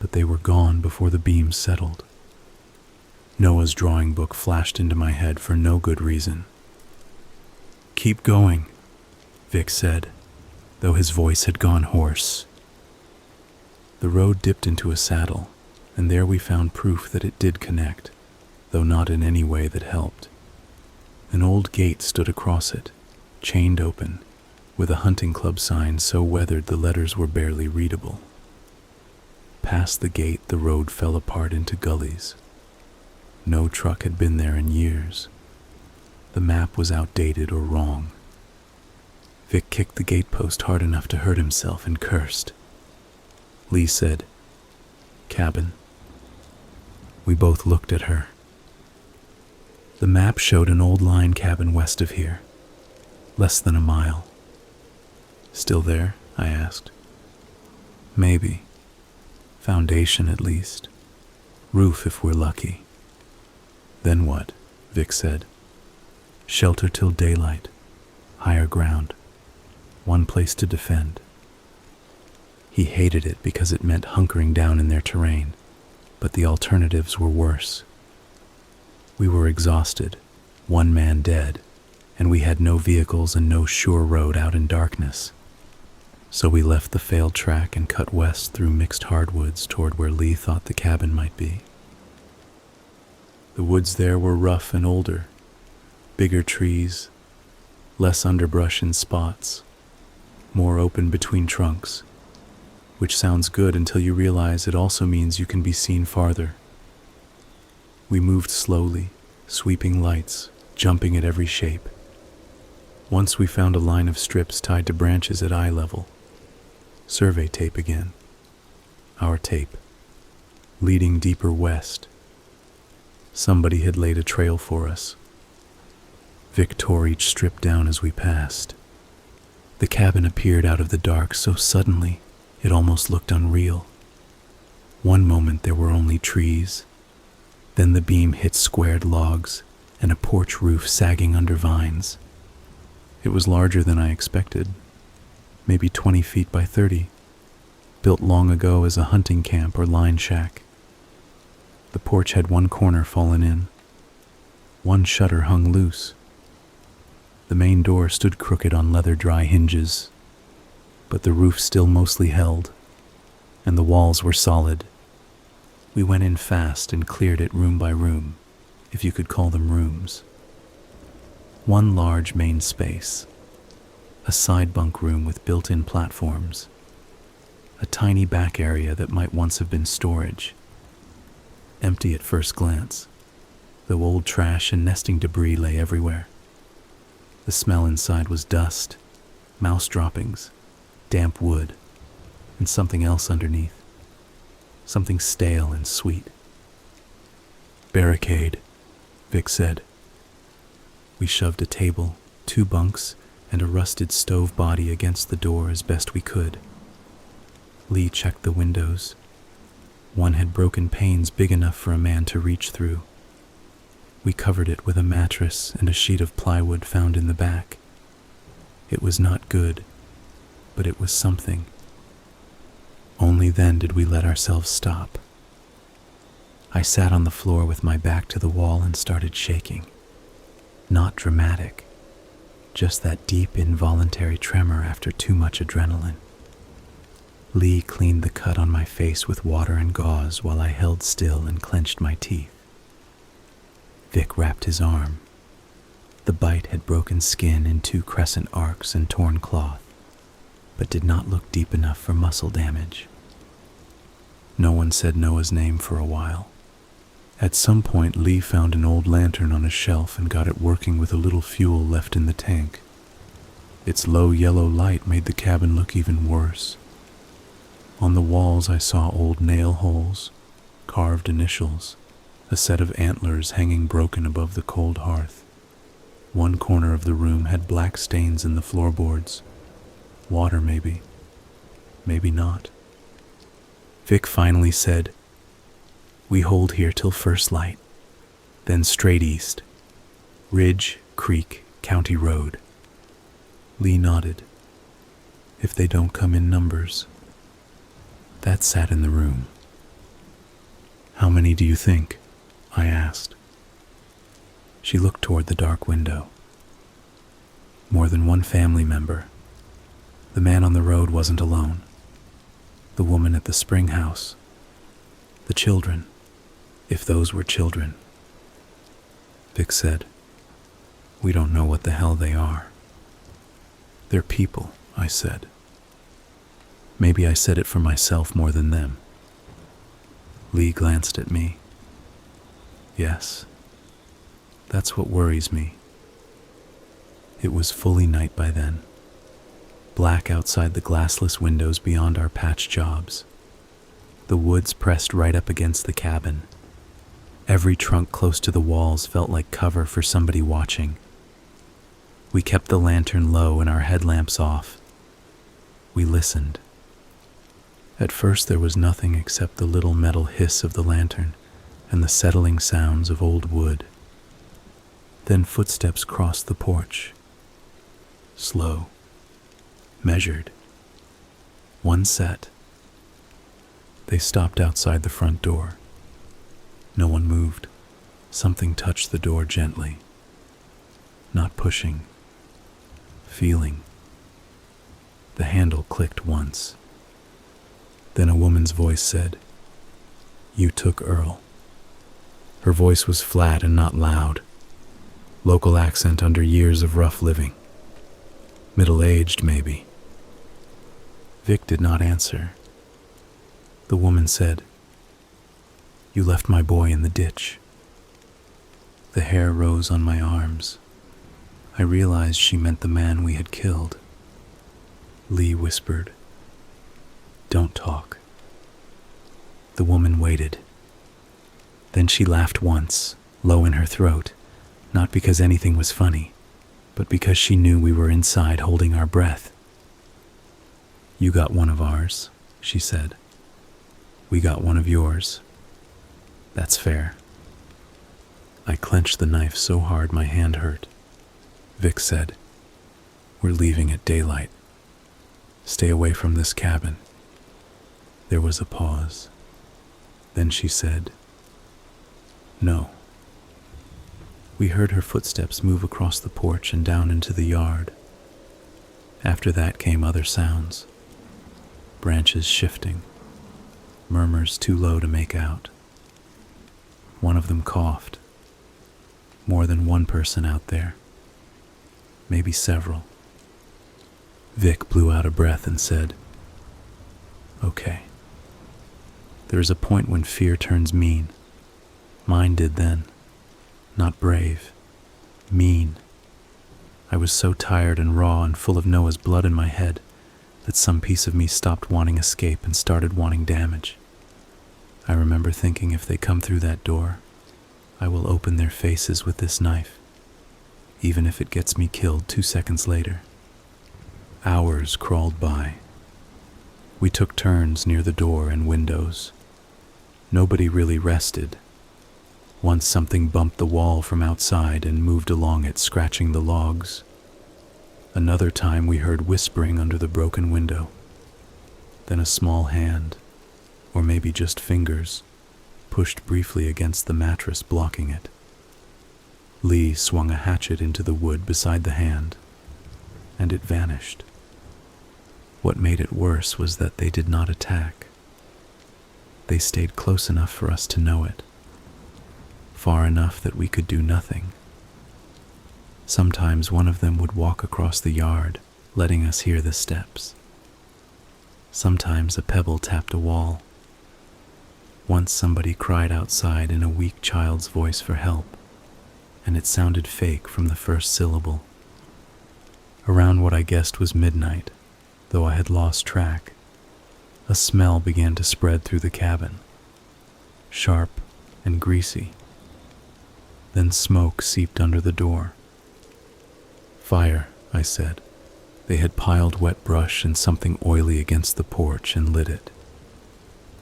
but they were gone before the beams settled. Noah's drawing book flashed into my head for no good reason. "Keep going," Vic said, though his voice had gone hoarse. The road dipped into a saddle, and there we found proof that it did connect, though not in any way that helped. An old gate stood across it, chained open, with a hunting club sign so weathered the letters were barely readable. Past the gate, the road fell apart into gullies. No truck had been there in years. The map was outdated or wrong. Vic kicked the gatepost hard enough to hurt himself and cursed. Lee said, "Cabin." We both looked at her. The map showed an old line cabin west of here, less than a mile. "Still there?" I asked. "Maybe. Foundation at least. Roof if we're lucky." "Then what?" Vic said. "Shelter till daylight. Higher ground. One place to defend." He hated it because it meant hunkering down in their terrain, but the alternatives were worse. We were exhausted, one man dead, and we had no vehicles and no sure road out in darkness. So we left the failed track and cut west through mixed hardwoods toward where Lee thought the cabin might be. The woods there were rough and older, bigger trees, less underbrush in spots, more open between trunks, which sounds good until you realize it also means you can be seen farther. We moved slowly, sweeping lights, jumping at every shape. Once we found a line of strips tied to branches at eye level. Survey tape again. Our tape. Leading deeper west. Somebody had laid a trail for us. Vic tore each strip down as we passed. The cabin appeared out of the dark so suddenly it almost looked unreal. One moment there were only trees. Then the beam hit squared logs and a porch roof sagging under vines. It was larger than I expected, maybe 20 feet by 30, built long ago as a hunting camp or line shack. The porch had one corner fallen in. One shutter hung loose. The main door stood crooked on leather dry hinges, but the roof still mostly held, and the walls were solid. We went in fast and cleared it room by room, if you could call them rooms. One large main space, a side bunk room with built-in platforms, a tiny back area that might once have been storage. Empty at first glance, though old trash and nesting debris lay everywhere. The smell inside was dust, mouse droppings, damp wood, and something else underneath. Something stale and sweet. "Barricade," Vic said. We shoved a table, 2 bunks, and a rusted stove body against the door as best we could. Lee checked the windows. One had broken panes big enough for a man to reach through. We covered it with a mattress and a sheet of plywood found in the back. It was not good, but it was something. Only then did we let ourselves stop. I sat on the floor with my back to the wall and started shaking. Not dramatic, just that deep involuntary tremor after too much adrenaline. Lee cleaned the cut on my face with water and gauze while I held still and clenched my teeth. Vic wrapped his arm. The bite had broken skin in 2 crescent arcs and torn cloth, but did not look deep enough for muscle damage. No one said Noah's name for a while. At some point, Lee found an old lantern on a shelf and got it working with a little fuel left in the tank. Its low yellow light made the cabin look even worse. On the walls I saw old nail holes, carved initials, a set of antlers hanging broken above the cold hearth. One corner of the room had black stains in the floorboards. Water maybe, maybe not. Vic finally said, "We hold here till first light, then straight east. Ridge, Creek, County Road." Lee nodded. "If they don't come in numbers." That sat in the room. "How many do you think?" I asked. She looked toward the dark window. "More than one family member. The man on the road wasn't alone. The woman at the spring house. The children, if those were children." Vic said, "We don't know what the hell they are." "They're people," I said. Maybe I said it for myself more than them. Lee glanced at me. "Yes, that's what worries me." It was fully night by then. Black outside the glassless windows beyond our patch jobs. The woods pressed right up against the cabin. Every trunk close to the walls felt like cover for somebody watching. We kept the lantern low and our headlamps off. We listened. At first there was nothing except the little metal hiss of the lantern and the settling sounds of old wood. Then footsteps crossed the porch. Slow. Measured. One set. They stopped outside the front door. No one moved. Something touched the door gently. Not pushing. Feeling. The handle clicked once. Then a woman's voice said, "You took Earl." Her voice was flat and not loud. Local accent under years of rough living. Middle-aged, maybe. Vic did not answer. The woman said, "You left my boy in the ditch." The hair rose on my arms. I realized she meant the man we had killed. Lee whispered, "Don't talk." The woman waited. Then she laughed once, low in her throat, not because anything was funny, but because she knew we were inside holding our breath. "You got one of ours," she said. "We got one of yours. That's fair." I clenched the knife so hard my hand hurt. Vic said, "We're leaving at daylight. Stay away from this cabin." There was a pause. Then she said, "No." We heard her footsteps move across the porch and down into the yard. After that came other sounds. Branches shifting. Murmurs too low to make out. One of them coughed. More than one person out there. Maybe several. Vic blew out a breath and said, "Okay." There is a point when fear turns mean. Mine did then. Not brave. Mean. I was so tired and raw and full of Noah's blood in my head that some piece of me stopped wanting escape and started wanting damage. I remember thinking, if they come through that door, I will open their faces with this knife, even if it gets me killed 2 seconds later. Hours crawled by. We took turns near the door and windows. Nobody really rested. Once something bumped the wall from outside and moved along it, scratching the logs. Another time we heard whispering under the broken window. Then a small hand, or maybe just fingers, pushed briefly against the mattress, blocking it. Lee swung a hatchet into the wood beside the hand, and it vanished. What made it worse was that they did not attack. They stayed close enough for us to know it, far enough that we could do nothing. Sometimes one of them would walk across the yard, letting us hear the steps. Sometimes a pebble tapped a wall. Once somebody cried outside in a weak child's voice for help, and it sounded fake from the first syllable. Around what I guessed was midnight, though I had lost track, a smell began to spread through the cabin, sharp and greasy. Then smoke seeped under the door. "Fire," I said. They had piled wet brush and something oily against the porch and lit it.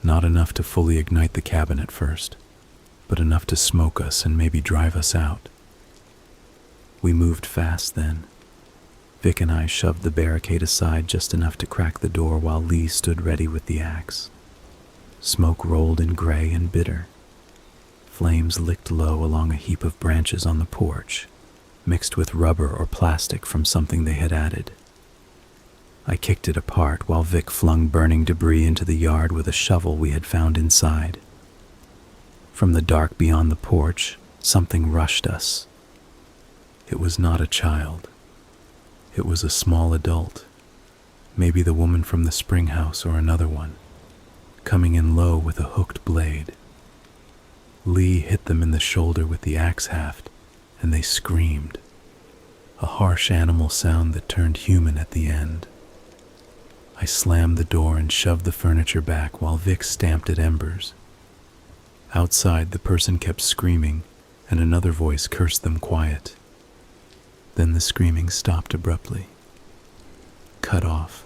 Not enough to fully ignite the cabin at first, but enough to smoke us and maybe drive us out. We moved fast then. Vic and I shoved the barricade aside just enough to crack the door while Lee stood ready with the axe. Smoke rolled in gray and bitter. Flames licked low along a heap of branches on the porch, mixed with rubber or plastic from something they had added. I kicked it apart while Vic flung burning debris into the yard with a shovel we had found inside. From the dark beyond the porch, something rushed us. It was not a child. It was a small adult, maybe the woman from the spring house or another one, coming in low with a hooked blade. Lee hit them in the shoulder with the axe haft, and they screamed, a harsh animal sound that turned human at the end. I slammed the door and shoved the furniture back while Vic stamped at embers. Outside, the person kept screaming, and another voice cursed them quiet. Then the screaming stopped abruptly. Cut off.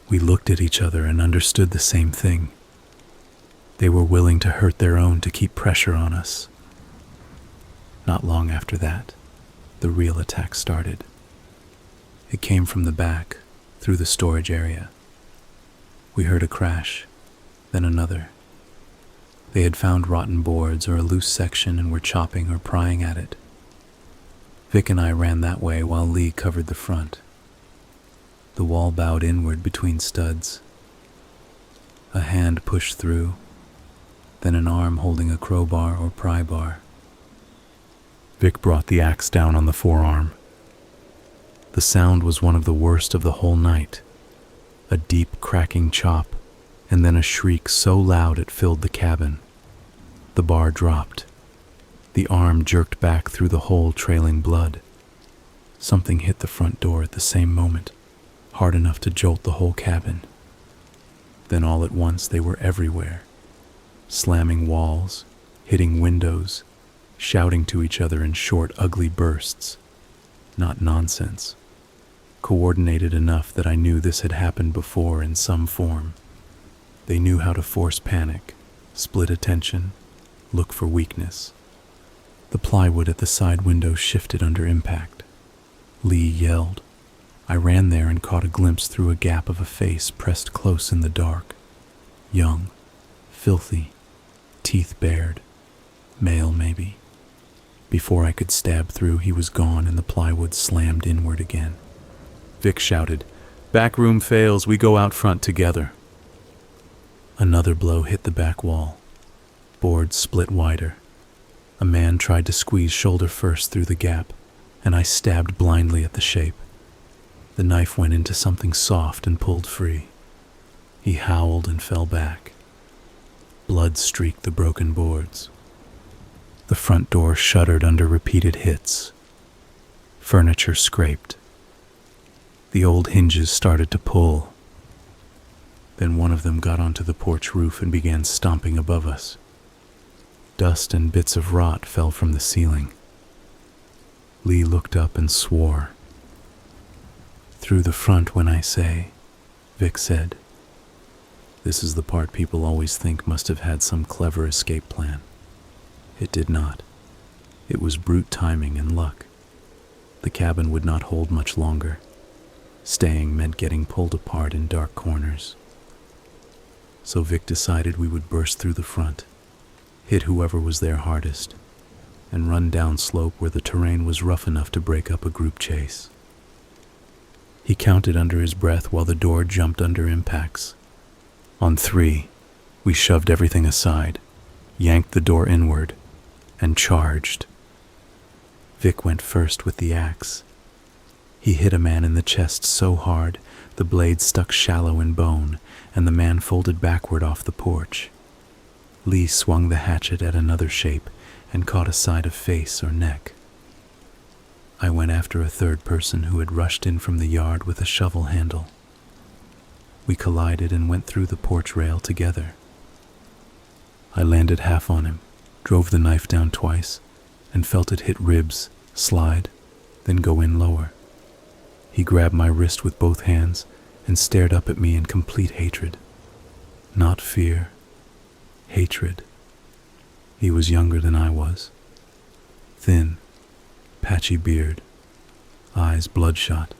We looked at each other and understood the same thing. They were willing to hurt their own to keep pressure on us. Not long after that, the real attack started. It came from the back, through the storage area. We heard a crash, then another. They had found rotten boards or a loose section and were chopping or prying at it. Vic and I ran that way while Lee covered the front. The wall bowed inward between studs. A hand pushed through, then an arm holding a crowbar or pry bar. Vic brought the axe down on the forearm. The sound was one of the worst of the whole night. A deep cracking chop, and then a shriek so loud it filled the cabin. The bar dropped. The arm jerked back through the hole, trailing blood. Something hit the front door at the same moment, hard enough to jolt the whole cabin. Then all at once they were everywhere, slamming walls, hitting windows, shouting to each other in short, ugly bursts. Not nonsense. Coordinated enough that I knew this had happened before in some form. They knew how to force panic, split attention, look for weakness. The plywood at the side window shifted under impact. Lee yelled. I ran there and caught a glimpse through a gap of a face pressed close in the dark. Young, filthy, teeth bared, male maybe. Before I could stab through, he was gone and the plywood slammed inward again. Vic shouted, "Back room fails, we go out front together." Another blow hit the back wall. Boards split wider. A man tried to squeeze shoulder first through the gap, and I stabbed blindly at the shape. The knife went into something soft and pulled free. He howled and fell back. Blood streaked the broken boards. The front door shuddered under repeated hits. Furniture scraped. The old hinges started to pull. Then one of them got onto the porch roof and began stomping above us. Dust and bits of rot fell from the ceiling. Lee looked up and swore. "Through the front when I say," Vic said. This is the part people always think must have had some clever escape plan. It did not. It was brute timing and luck. The cabin would not hold much longer. Staying meant getting pulled apart in dark corners. So Vic decided we would burst through the front, hit whoever was there hardest, and run down slope where the terrain was rough enough to break up a group chase. He counted under his breath while the door jumped under impacts. On 3, we shoved everything aside, yanked the door inward, and charged. Vic went first with the axe. He hit a man in the chest so hard, the blade stuck shallow in bone, and the man folded backward off the porch. Lee swung the hatchet at another shape and caught a side of face or neck. I went after a third person who had rushed in from the yard with a shovel handle. We collided and went through the porch rail together. I landed half on him, drove the knife down twice, and felt it hit ribs, slide, then go in lower. He grabbed my wrist with both hands and stared up at me in complete hatred. Not fear, hatred. He was younger than I was. Thin, patchy beard, eyes bloodshot.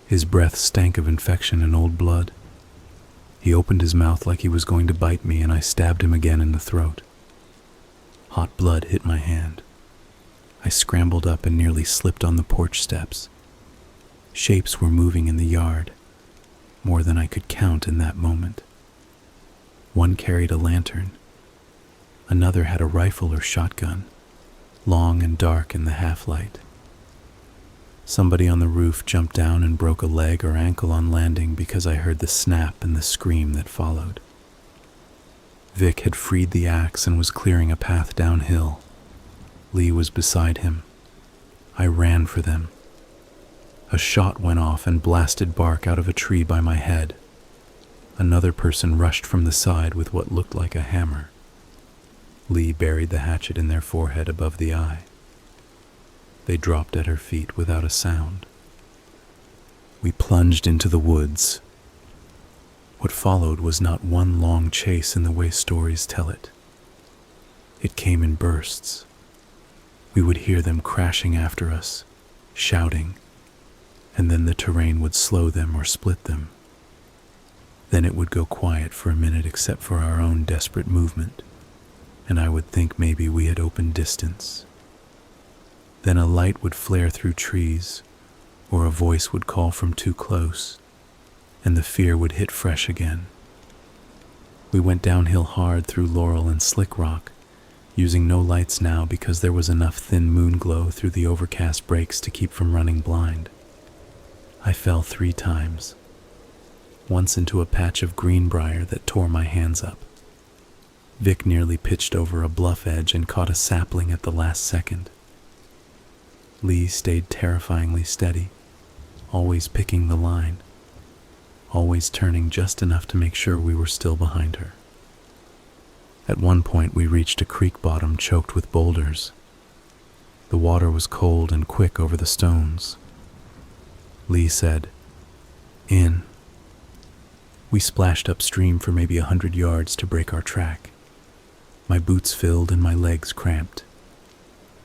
His breath stank of infection and old blood. He opened his mouth like he was going to bite me, and I stabbed him again in the throat. Hot blood hit my hand. I scrambled up and nearly slipped on the porch steps. Shapes were moving in the yard, more than I could count in that moment. One carried a lantern. Another had a rifle or shotgun, long and dark in the half-light. Somebody on the roof jumped down and broke a leg or ankle on landing because I heard the snap and the scream that followed. Vic had freed the axe and was clearing a path downhill. Lee was beside him. I ran for them. A shot went off and blasted bark out of a tree by my head. Another person rushed from the side with what looked like a hammer. Lee buried the hatchet in their forehead above the eye. They dropped at her feet without a sound. We plunged into the woods. What followed was not one long chase in the way stories tell it. It came in bursts. We would hear them crashing after us, shouting, and then the terrain would slow them or split them. Then it would go quiet for a minute except for our own desperate movement, and I would think maybe we had opened distance. Then a light would flare through trees, or a voice would call from too close, and the fear would hit fresh again. We went downhill hard through Laurel and Slick Rock, using no lights now because there was enough thin moon glow through the overcast breaks to keep from running blind. I fell 3 times, once into a patch of greenbrier that tore my hands up. Vic nearly pitched over a bluff edge and caught a sapling at the last second. Lee stayed terrifyingly steady, always picking the line, always turning just enough to make sure we were still behind her. At one point we reached a creek bottom choked with boulders. The water was cold and quick over the stones. Lee said, "In." We splashed upstream for maybe 100 yards to break our track. My boots filled and my legs cramped.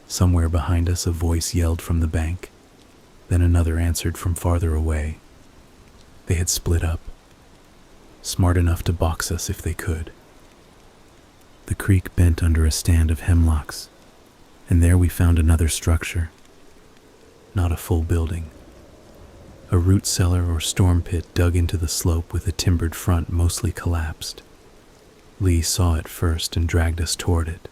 Somewhere behind us a voice yelled from the bank. Then another answered from farther away. They had split up, smart enough to box us if they could. The creek bent under a stand of hemlocks, and there we found another structure. Not a full building. A root cellar or storm pit dug into the slope with a timbered front mostly collapsed. Lee saw it first and dragged us toward it.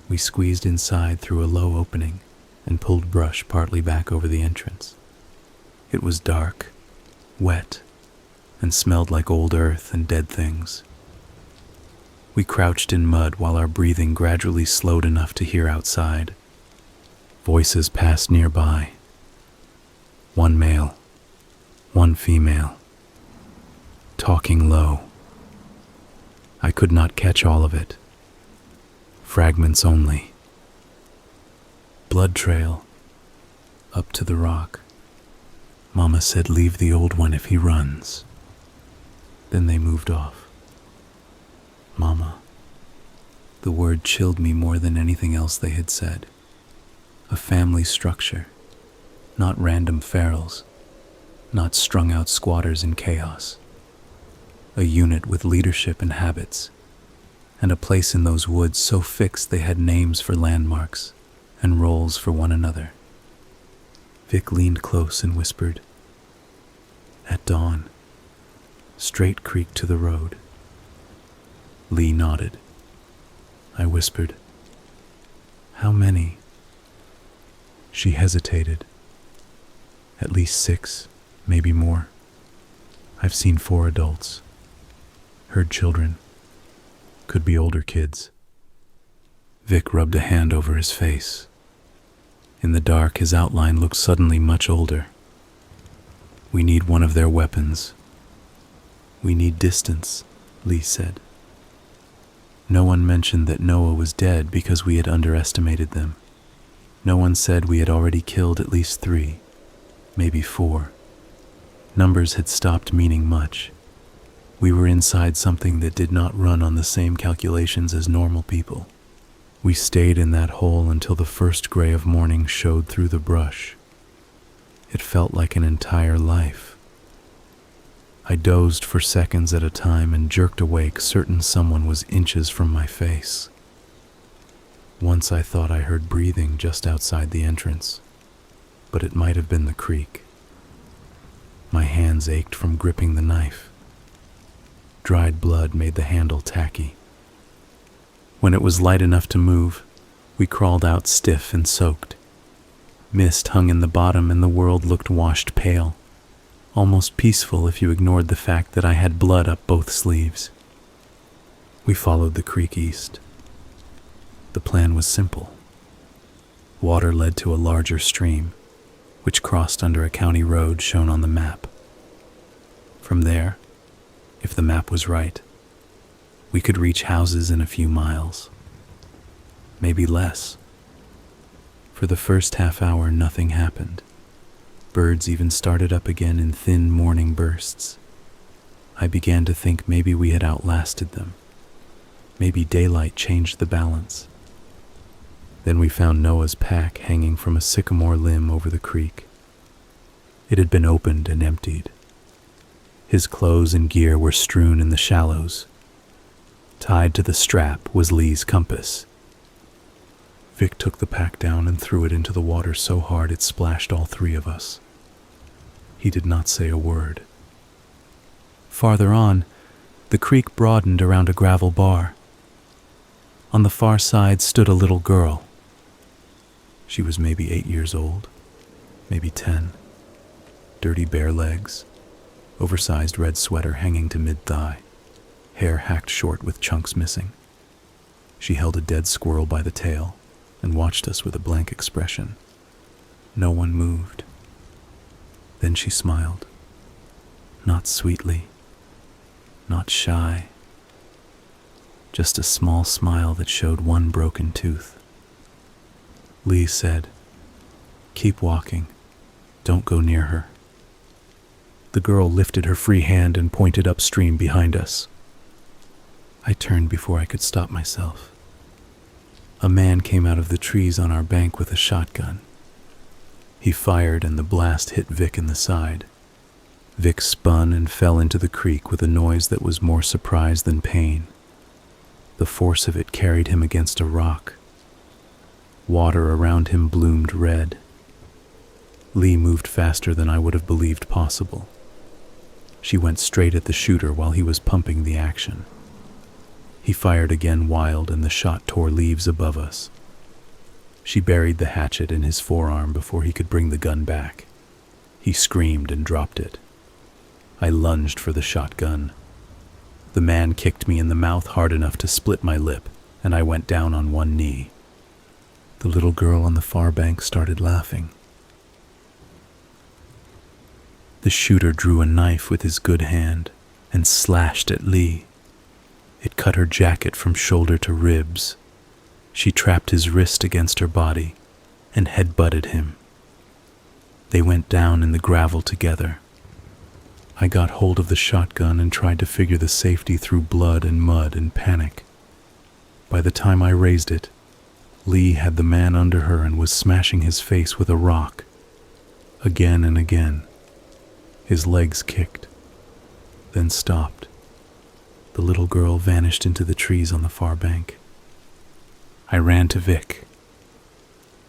We squeezed inside through a low opening and pulled brush partly back over the entrance. It was dark, wet, and smelled like old earth and dead things. We crouched in mud while our breathing gradually slowed enough to hear outside. Voices passed nearby. One male, one female, talking low. I could not catch all of it. Fragments only. Blood trail, up to the rock. Mama said leave the old one if he runs. Then they moved off. Mama. The word chilled me more than anything else they had said. A family structure, not random ferals, not strung-out squatters in chaos. A unit with leadership and habits, and a place in those woods so fixed they had names for landmarks and roles for one another. Vic leaned close and whispered, "At dawn, straight creek to the road." Lee nodded. I whispered, "How many?" She hesitated. "At least 6, maybe more. I've seen 4 adults. Heard children. Could be older kids." Vic rubbed a hand over his face. In the dark, his outline looked suddenly much older. "We need one of their weapons." "We need distance," Lee said. No one mentioned that Noah was dead because we had underestimated them. No one said we had already killed at least 3, maybe 4. Numbers had stopped meaning much. We were inside something that did not run on the same calculations as normal people. We stayed in that hole until the first gray of morning showed through the brush. It felt like an entire life. I dozed for seconds at a time and jerked awake, certain someone was inches from my face. Once I thought I heard breathing just outside the entrance, but it might have been the creek. My hands ached from gripping the knife. Dried blood made the handle tacky. When it was light enough to move, we crawled out stiff and soaked. Mist hung in the bottom and the world looked washed pale, almost peaceful if you ignored the fact that I had blood up both sleeves. We followed the creek east. The plan was simple. Water led to a larger stream, which crossed under a county road shown on the map. From there, if the map was right, we could reach houses in a few miles. Maybe less. For the first half hour, nothing happened. Birds even started up again in thin morning bursts. I began to think maybe we had outlasted them. Maybe daylight changed the balance. Then we found Noah's pack hanging from a sycamore limb over the creek. It had been opened and emptied. His clothes and gear were strewn in the shallows. Tied to the strap was Lee's compass. Vic took the pack down and threw it into the water so hard it splashed all three of us. He did not say a word. Farther on, the creek broadened around a gravel bar. On the far side stood a little girl. She was maybe 8 years old, maybe 10. Dirty bare legs, oversized red sweater hanging to mid-thigh, hair hacked short with chunks missing. She held a dead squirrel by the tail and watched us with a blank expression. No one moved. Then she smiled. Not sweetly, not shy. Just a small smile that showed one broken tooth. Lee said, "Keep walking. Don't go near her." The girl lifted her free hand and pointed upstream behind us. I turned before I could stop myself. A man came out of the trees on our bank with a shotgun. He fired and the blast hit Vic in the side. Vic spun and fell into the creek with a noise that was more surprise than pain. The force of it carried him against a rock. Water around him bloomed red. Lee moved faster than I would have believed possible. She went straight at the shooter while he was pumping the action. He fired again wild and the shot tore leaves above us. She buried the hatchet in his forearm before he could bring the gun back. He screamed and dropped it. I lunged for the shotgun. The man kicked me in the mouth hard enough to split my lip, and I went down on one knee. The little girl on the far bank started laughing. The shooter drew a knife with his good hand and slashed at Lee. It cut her jacket from shoulder to ribs. She trapped his wrist against her body and head-butted him. They went down in the gravel together. I got hold of the shotgun and tried to figure the safety through blood and mud and panic. By the time I raised it, Lee had the man under her and was smashing his face with a rock. Again and again. His legs kicked, then stopped. The little girl vanished into the trees on the far bank. I ran to Vic.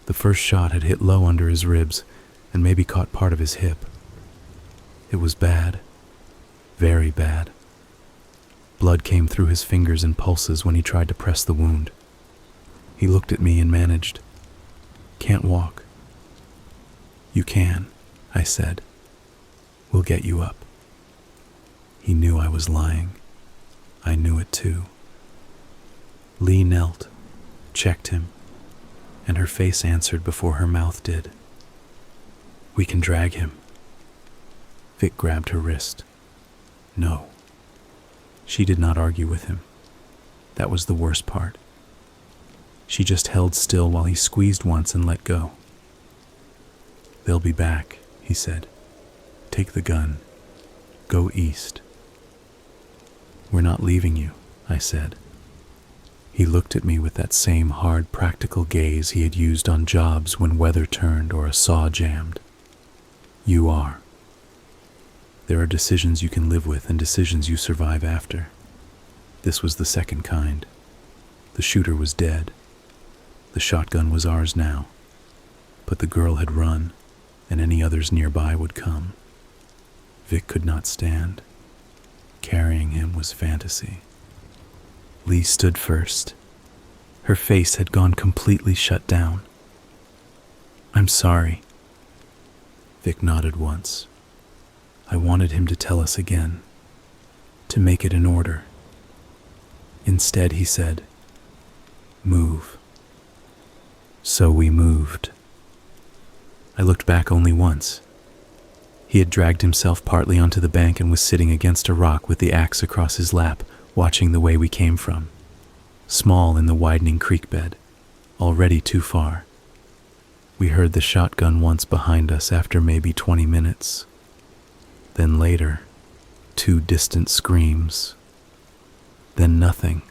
The first shot had hit low under his ribs and maybe caught part of his hip. It was bad, very bad. Blood came through his fingers and pulses when he tried to press the wound. He looked at me and managed, "Can't walk." "You can," I said. "We'll get you up." He knew I was lying. I knew it too. Lee knelt, checked him, and her face answered before her mouth did. "We can drag him." Vic grabbed her wrist. No. She did not argue with him. That was the worst part. She just held still while he squeezed once and let go. "They'll be back," he said. "Take the gun. Go east." "We're not leaving you," I said. He looked at me with that same hard, practical gaze he had used on jobs when weather turned or a saw jammed. "You are. There are decisions you can live with and decisions you survive after. This was the second kind. The shooter was dead. The shotgun was ours now. But the girl had run, and any others nearby would come. Vic could not stand. Carrying him was fantasy." Lee stood first. Her face had gone completely shut down. "I'm sorry." Vic nodded once. I wanted him to tell us again, to make it in order. Instead, he said, "Move." So we moved. I looked back only once. He had dragged himself partly onto the bank and was sitting against a rock with the axe across his lap, watching the way we came from. Small in the widening creek bed, already too far. We heard the shotgun once behind us after maybe 20 minutes. Then later, 2 distant screams. Then nothing.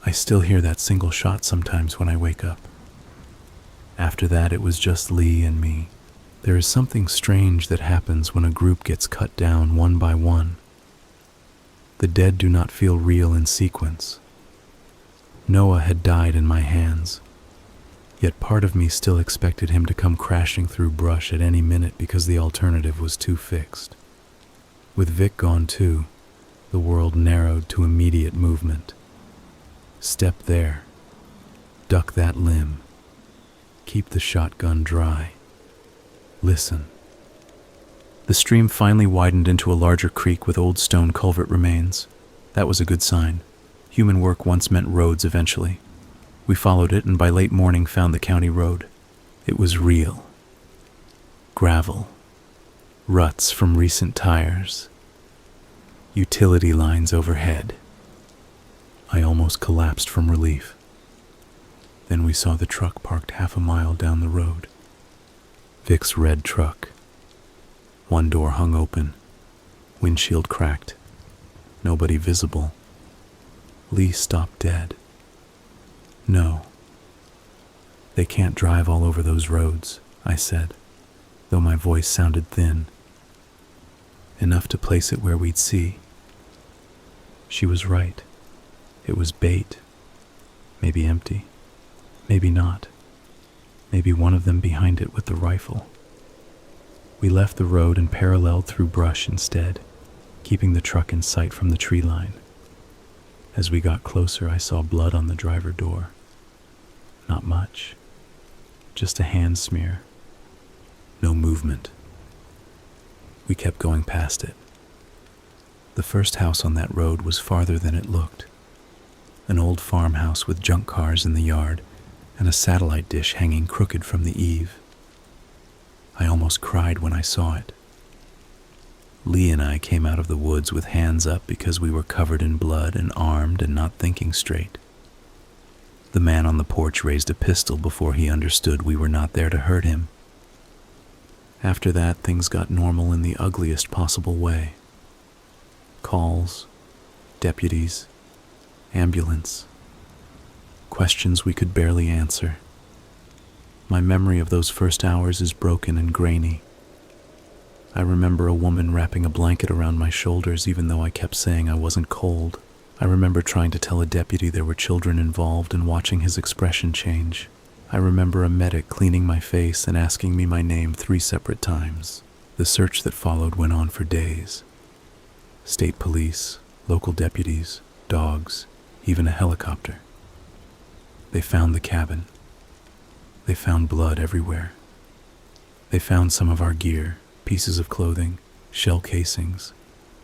I still hear that single shot sometimes when I wake up. After that, it was just Lee and me. There is something strange that happens when a group gets cut down one by one. The dead do not feel real in sequence. Noah had died in my hands, yet part of me still expected him to come crashing through brush at any minute because the alternative was too fixed. With Vic gone too, the world narrowed to immediate movement. Step there. Duck that limb. Keep the shotgun dry. Listen. The stream finally widened into a larger creek with old stone culvert remains. That was a good sign. Human work once meant roads eventually. We followed it and by late morning found the county road. It was real. Gravel. Ruts from recent tires. Utility lines overhead. I almost collapsed from relief. Then we saw the truck parked half a mile down the road. Vic's red truck. One door hung open. Windshield cracked. Nobody visible. Lee stopped dead. "No. They can't drive all over those roads," I said, though my voice sounded thin. Enough to place it where we'd see. She was right. It was bait. Maybe empty. Maybe not. Maybe one of them behind it with the rifle. We left the road and paralleled through brush instead, keeping the truck in sight from the tree line. As we got closer, I saw blood on the driver door. Not much. Just a hand smear. No movement. We kept going past it. The first house on that road was farther than it looked. An old farmhouse with junk cars in the yard and a satellite dish hanging crooked from the eave. I almost cried when I saw it. Lee and I came out of the woods with hands up because we were covered in blood and armed and not thinking straight. The man on the porch raised a pistol before he understood we were not there to hurt him. After that, things got normal in the ugliest possible way. Calls, deputies, ambulance, questions we could barely answer. My memory of those first hours is broken and grainy. I remember a woman wrapping a blanket around my shoulders even though I kept saying I wasn't cold. I remember trying to tell a deputy there were children involved and watching his expression change. I remember a medic cleaning my face and asking me my name 3 separate times. The search that followed went on for days. State police, local deputies, dogs, even a helicopter. They found the cabin. They found blood everywhere. They found some of our gear, pieces of clothing, shell casings,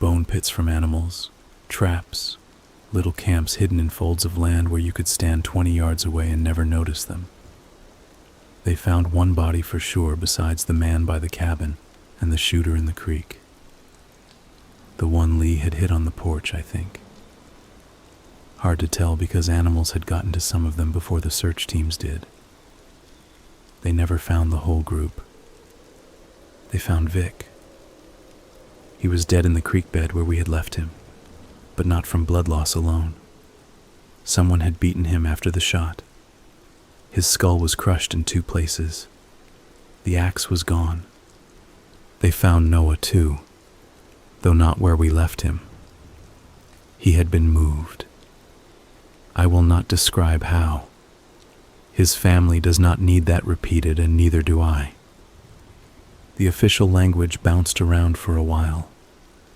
bone pits from animals, traps, little camps hidden in folds of land where you could stand 20 yards away and never notice them. They found one body for sure besides the man by the cabin and the shooter in the creek. The one Lee had hit on the porch, I think. Hard to tell because animals had gotten to some of them before the search teams did. They never found the whole group. They found Vic. He was dead in the creek bed where we had left him, but not from blood loss alone. Someone had beaten him after the shot. His skull was crushed in 2 places. The axe was gone. They found Noah too, though not where we left him. He had been moved. I will not describe how. His family does not need that repeated, and neither do I. The official language bounced around for a while.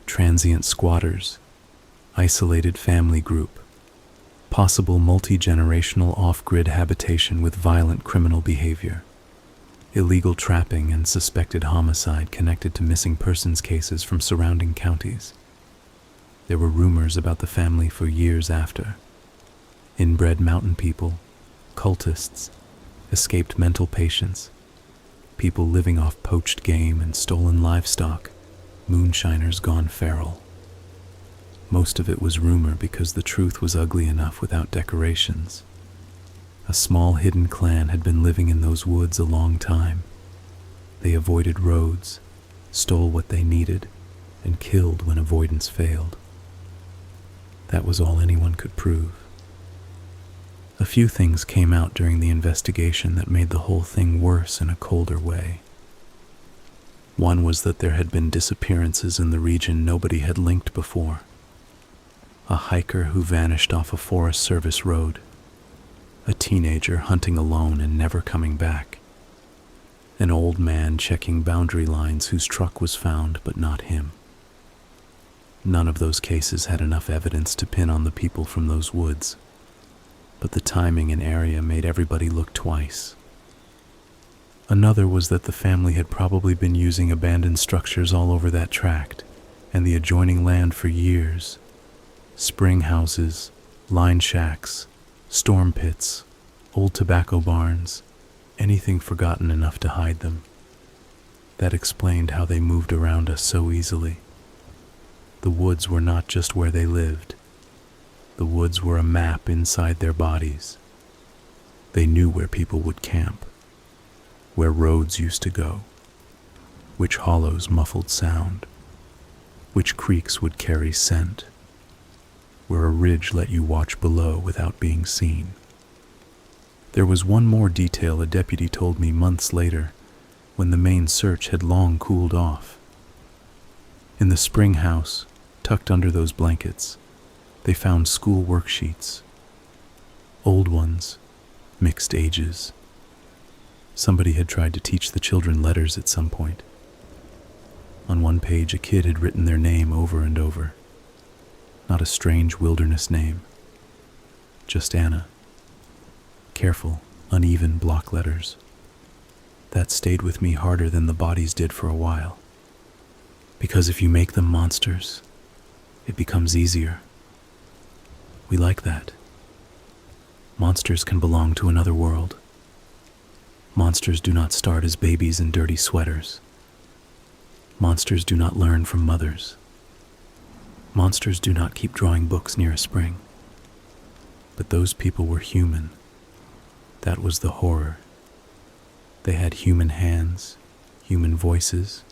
Transient squatters, isolated family group, possible multi-generational off-grid habitation with violent criminal behavior, illegal trapping and suspected homicide connected to missing persons cases from surrounding counties. There were rumors about the family for years after. Inbred mountain people, cultists, escaped mental patients, people living off poached game and stolen livestock, moonshiners gone feral. Most of it was rumor because the truth was ugly enough without decorations. A small hidden clan had been living in those woods a long time. They avoided roads, stole what they needed, and killed when avoidance failed. That was all anyone could prove. A few things came out during the investigation that made the whole thing worse in a colder way. One was that there had been disappearances in the region nobody had linked before. A hiker who vanished off a Forest Service road. A teenager hunting alone and never coming back. An old man checking boundary lines whose truck was found but not him. None of those cases had enough evidence to pin on the people from those woods, but the timing and area made everybody look twice. Another was that the family had probably been using abandoned structures all over that tract and the adjoining land for years. Spring houses, line shacks, storm pits, old tobacco barns, anything forgotten enough to hide them. That explained how they moved around us so easily. The woods were not just where they lived. The woods were a map inside their bodies. They knew where people would camp, where roads used to go, which hollows muffled sound, which creeks would carry scent, where a ridge let you watch below without being seen. There was one more detail a deputy told me months later, when the main search had long cooled off. In the spring house, tucked under those blankets, they found school worksheets. Old ones, mixed ages. Somebody had tried to teach the children letters at some point. On one page, a kid had written their name over and over. Not a strange wilderness name, just Anna. Careful, uneven block letters. That stayed with me harder than the bodies did for a while. Because if you make them monsters, it becomes easier. We like that. Monsters can belong to another world. Monsters do not start as babies in dirty sweaters. Monsters do not learn from mothers. Monsters do not keep drawing books near a spring. But those people were human. That was the horror. They had human hands, human voices,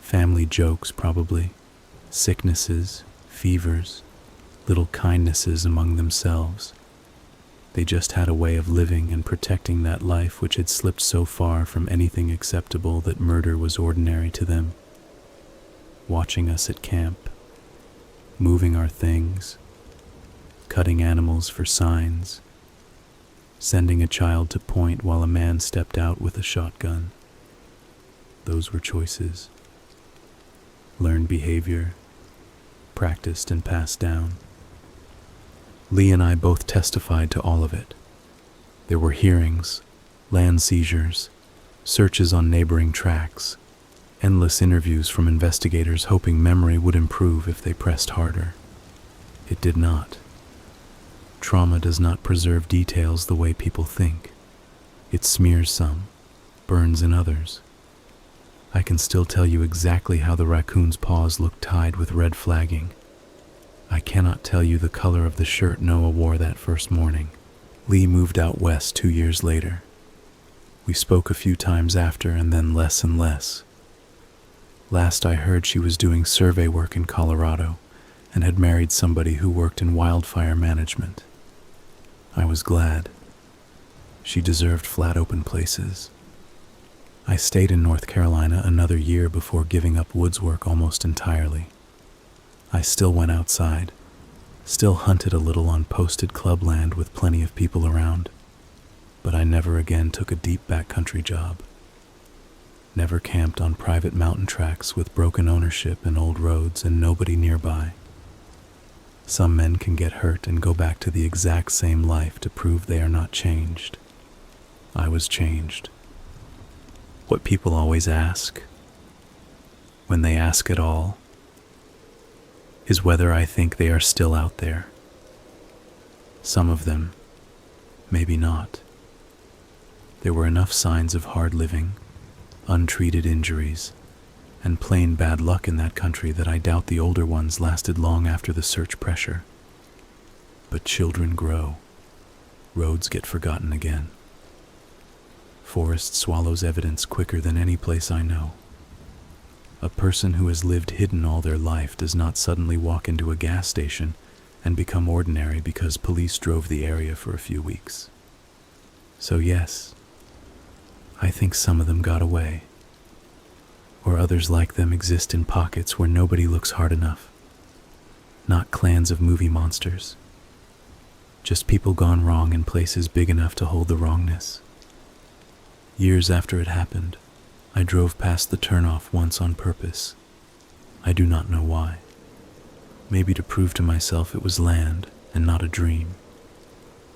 family jokes probably, sicknesses, fevers, little kindnesses among themselves. They just had a way of living and protecting that life which had slipped so far from anything acceptable that murder was ordinary to them. Watching us at camp, moving our things, cutting animals for signs, sending a child to point while a man stepped out with a shotgun. Those were choices. Learned behavior, practiced and passed down. Lee and I both testified to all of it. There were hearings, land seizures, searches on neighboring tracts, endless interviews from investigators hoping memory would improve if they pressed harder. It did not. Trauma does not preserve details the way people think. It smears some, burns in others. I can still tell you exactly how the raccoon's paws looked tied with red flagging. I cannot tell you the color of the shirt Noah wore that first morning. Lee moved out west 2 years later. We spoke a few times after and then less and less. Last I heard she was doing survey work in Colorado and had married somebody who worked in wildfire management. I was glad. She deserved flat open places. I stayed in North Carolina another year before giving up woods work almost entirely. I still went outside, still hunted a little on posted clubland with plenty of people around, but I never again took a deep backcountry job. Never camped on private mountain tracks with broken ownership and old roads and nobody nearby. Some men can get hurt and go back to the exact same life to prove they are not changed. I was changed. What people always ask, when they ask at all, is whether I think they are still out there. Some of them, maybe not. There were enough signs of hard living, untreated injuries, and plain bad luck in that country that I doubt the older ones lasted long after the search pressure. But children grow. Roads get forgotten again. Forest swallows evidence quicker than any place I know. A person who has lived hidden all their life does not suddenly walk into a gas station and become ordinary because police drove the area for a few weeks. So yes, I think some of them got away, or others like them exist in pockets where nobody looks hard enough. Not clans of movie monsters, just people gone wrong in places big enough to hold the wrongness. Years after it happened, I drove past the turnoff once on purpose. I do not know why. Maybe to prove to myself it was land and not a dream.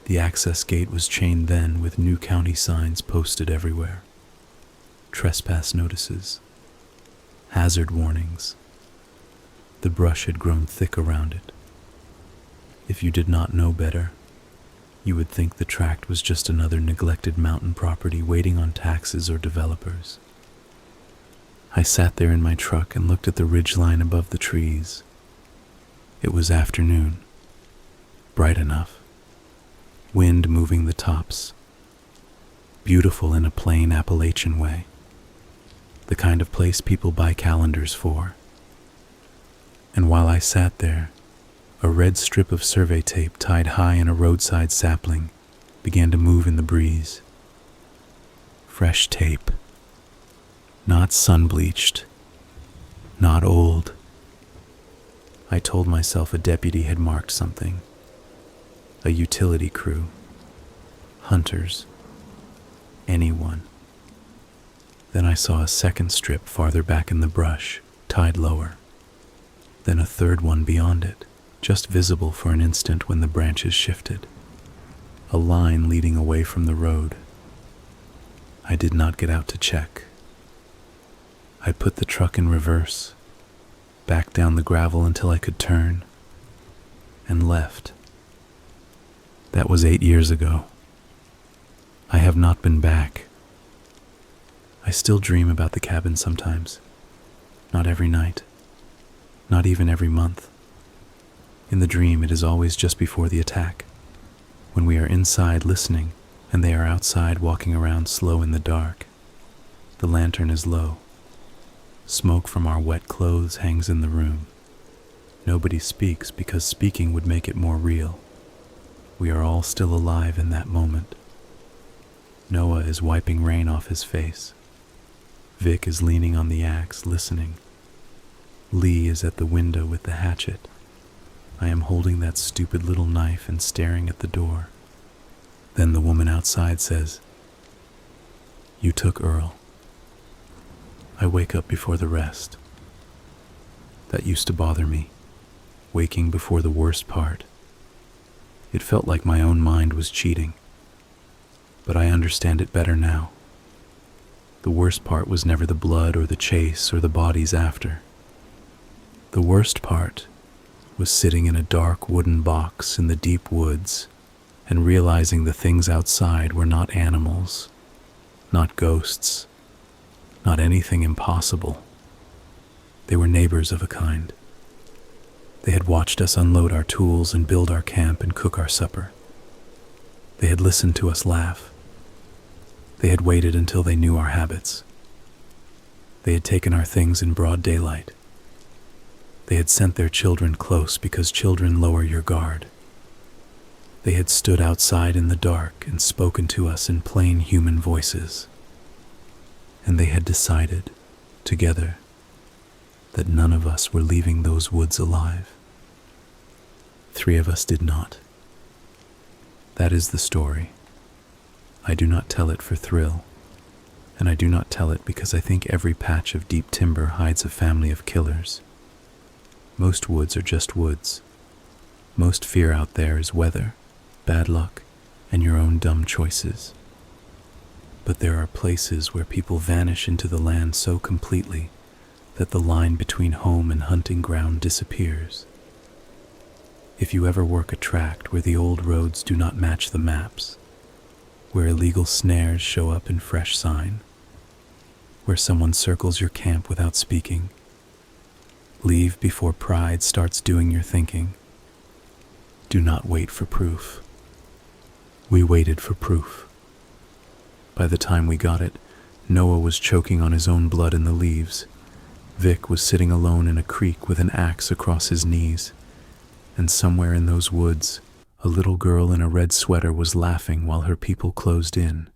The access gate was chained then with new county signs posted everywhere. Trespass notices. Hazard warnings. The brush had grown thick around it. If you did not know better, you would think the tract was just another neglected mountain property waiting on taxes or developers. I sat there in my truck and looked at the ridgeline above the trees. It was afternoon, bright enough, wind moving the tops, beautiful in a plain Appalachian way, the kind of place people buy calendars for. And while I sat there, a red strip of survey tape tied high in a roadside sapling began to move in the breeze. Fresh tape. Not sun-bleached. Not old. I told myself a deputy had marked something. A utility crew. Hunters. Anyone. Then I saw a second strip farther back in the brush, tied lower. Then a third one beyond it, just visible for an instant when the branches shifted. A line leading away from the road. I did not get out to check. I put the truck in reverse, backed down the gravel until I could turn, and left. That was 8 years ago. I have not been back. I still dream about the cabin sometimes. Not every night. Not even every month. In the dream, it is always just before the attack, when we are inside listening and they are outside walking around slow in the dark. The lantern is low. Smoke from our wet clothes hangs in the room. Nobody speaks because speaking would make it more real. We are all still alive in that moment. Noah is wiping rain off his face. Vic is leaning on the axe, listening. Lee is at the window with the hatchet. I am holding that stupid little knife and staring at the door. Then the woman outside says, "You took Earl." I wake up before the rest. That used to bother me, waking before the worst part. It felt like my own mind was cheating. But I understand it better now. The worst part was never the blood or the chase or the bodies after. The worst part was sitting in a dark wooden box in the deep woods and realizing the things outside were not animals, not ghosts, not anything impossible. They were neighbors of a kind. They had watched us unload our tools and build our camp and cook our supper. They had listened to us laugh. They had waited until they knew our habits. They had taken our things in broad daylight. They had sent their children close because children lower your guard. They had stood outside in the dark and spoken to us in plain human voices. And they had decided, together, that none of us were leaving those woods alive. 3 of us did not. That is the story. I do not tell it for thrill, and I do not tell it because I think every patch of deep timber hides a family of killers. Most woods are just woods. Most fear out there is weather, bad luck, and your own dumb choices. But there are places where people vanish into the land so completely that the line between home and hunting ground disappears. If you ever work a tract where the old roads do not match the maps, where illegal snares show up in fresh sign, where someone circles your camp without speaking, leave before pride starts doing your thinking. Do not wait for proof. We waited for proof. By the time we got it, Noah was choking on his own blood in the leaves. Vic was sitting alone in a creek with an axe across his knees. And somewhere in those woods, a little girl in a red sweater was laughing while her people closed in.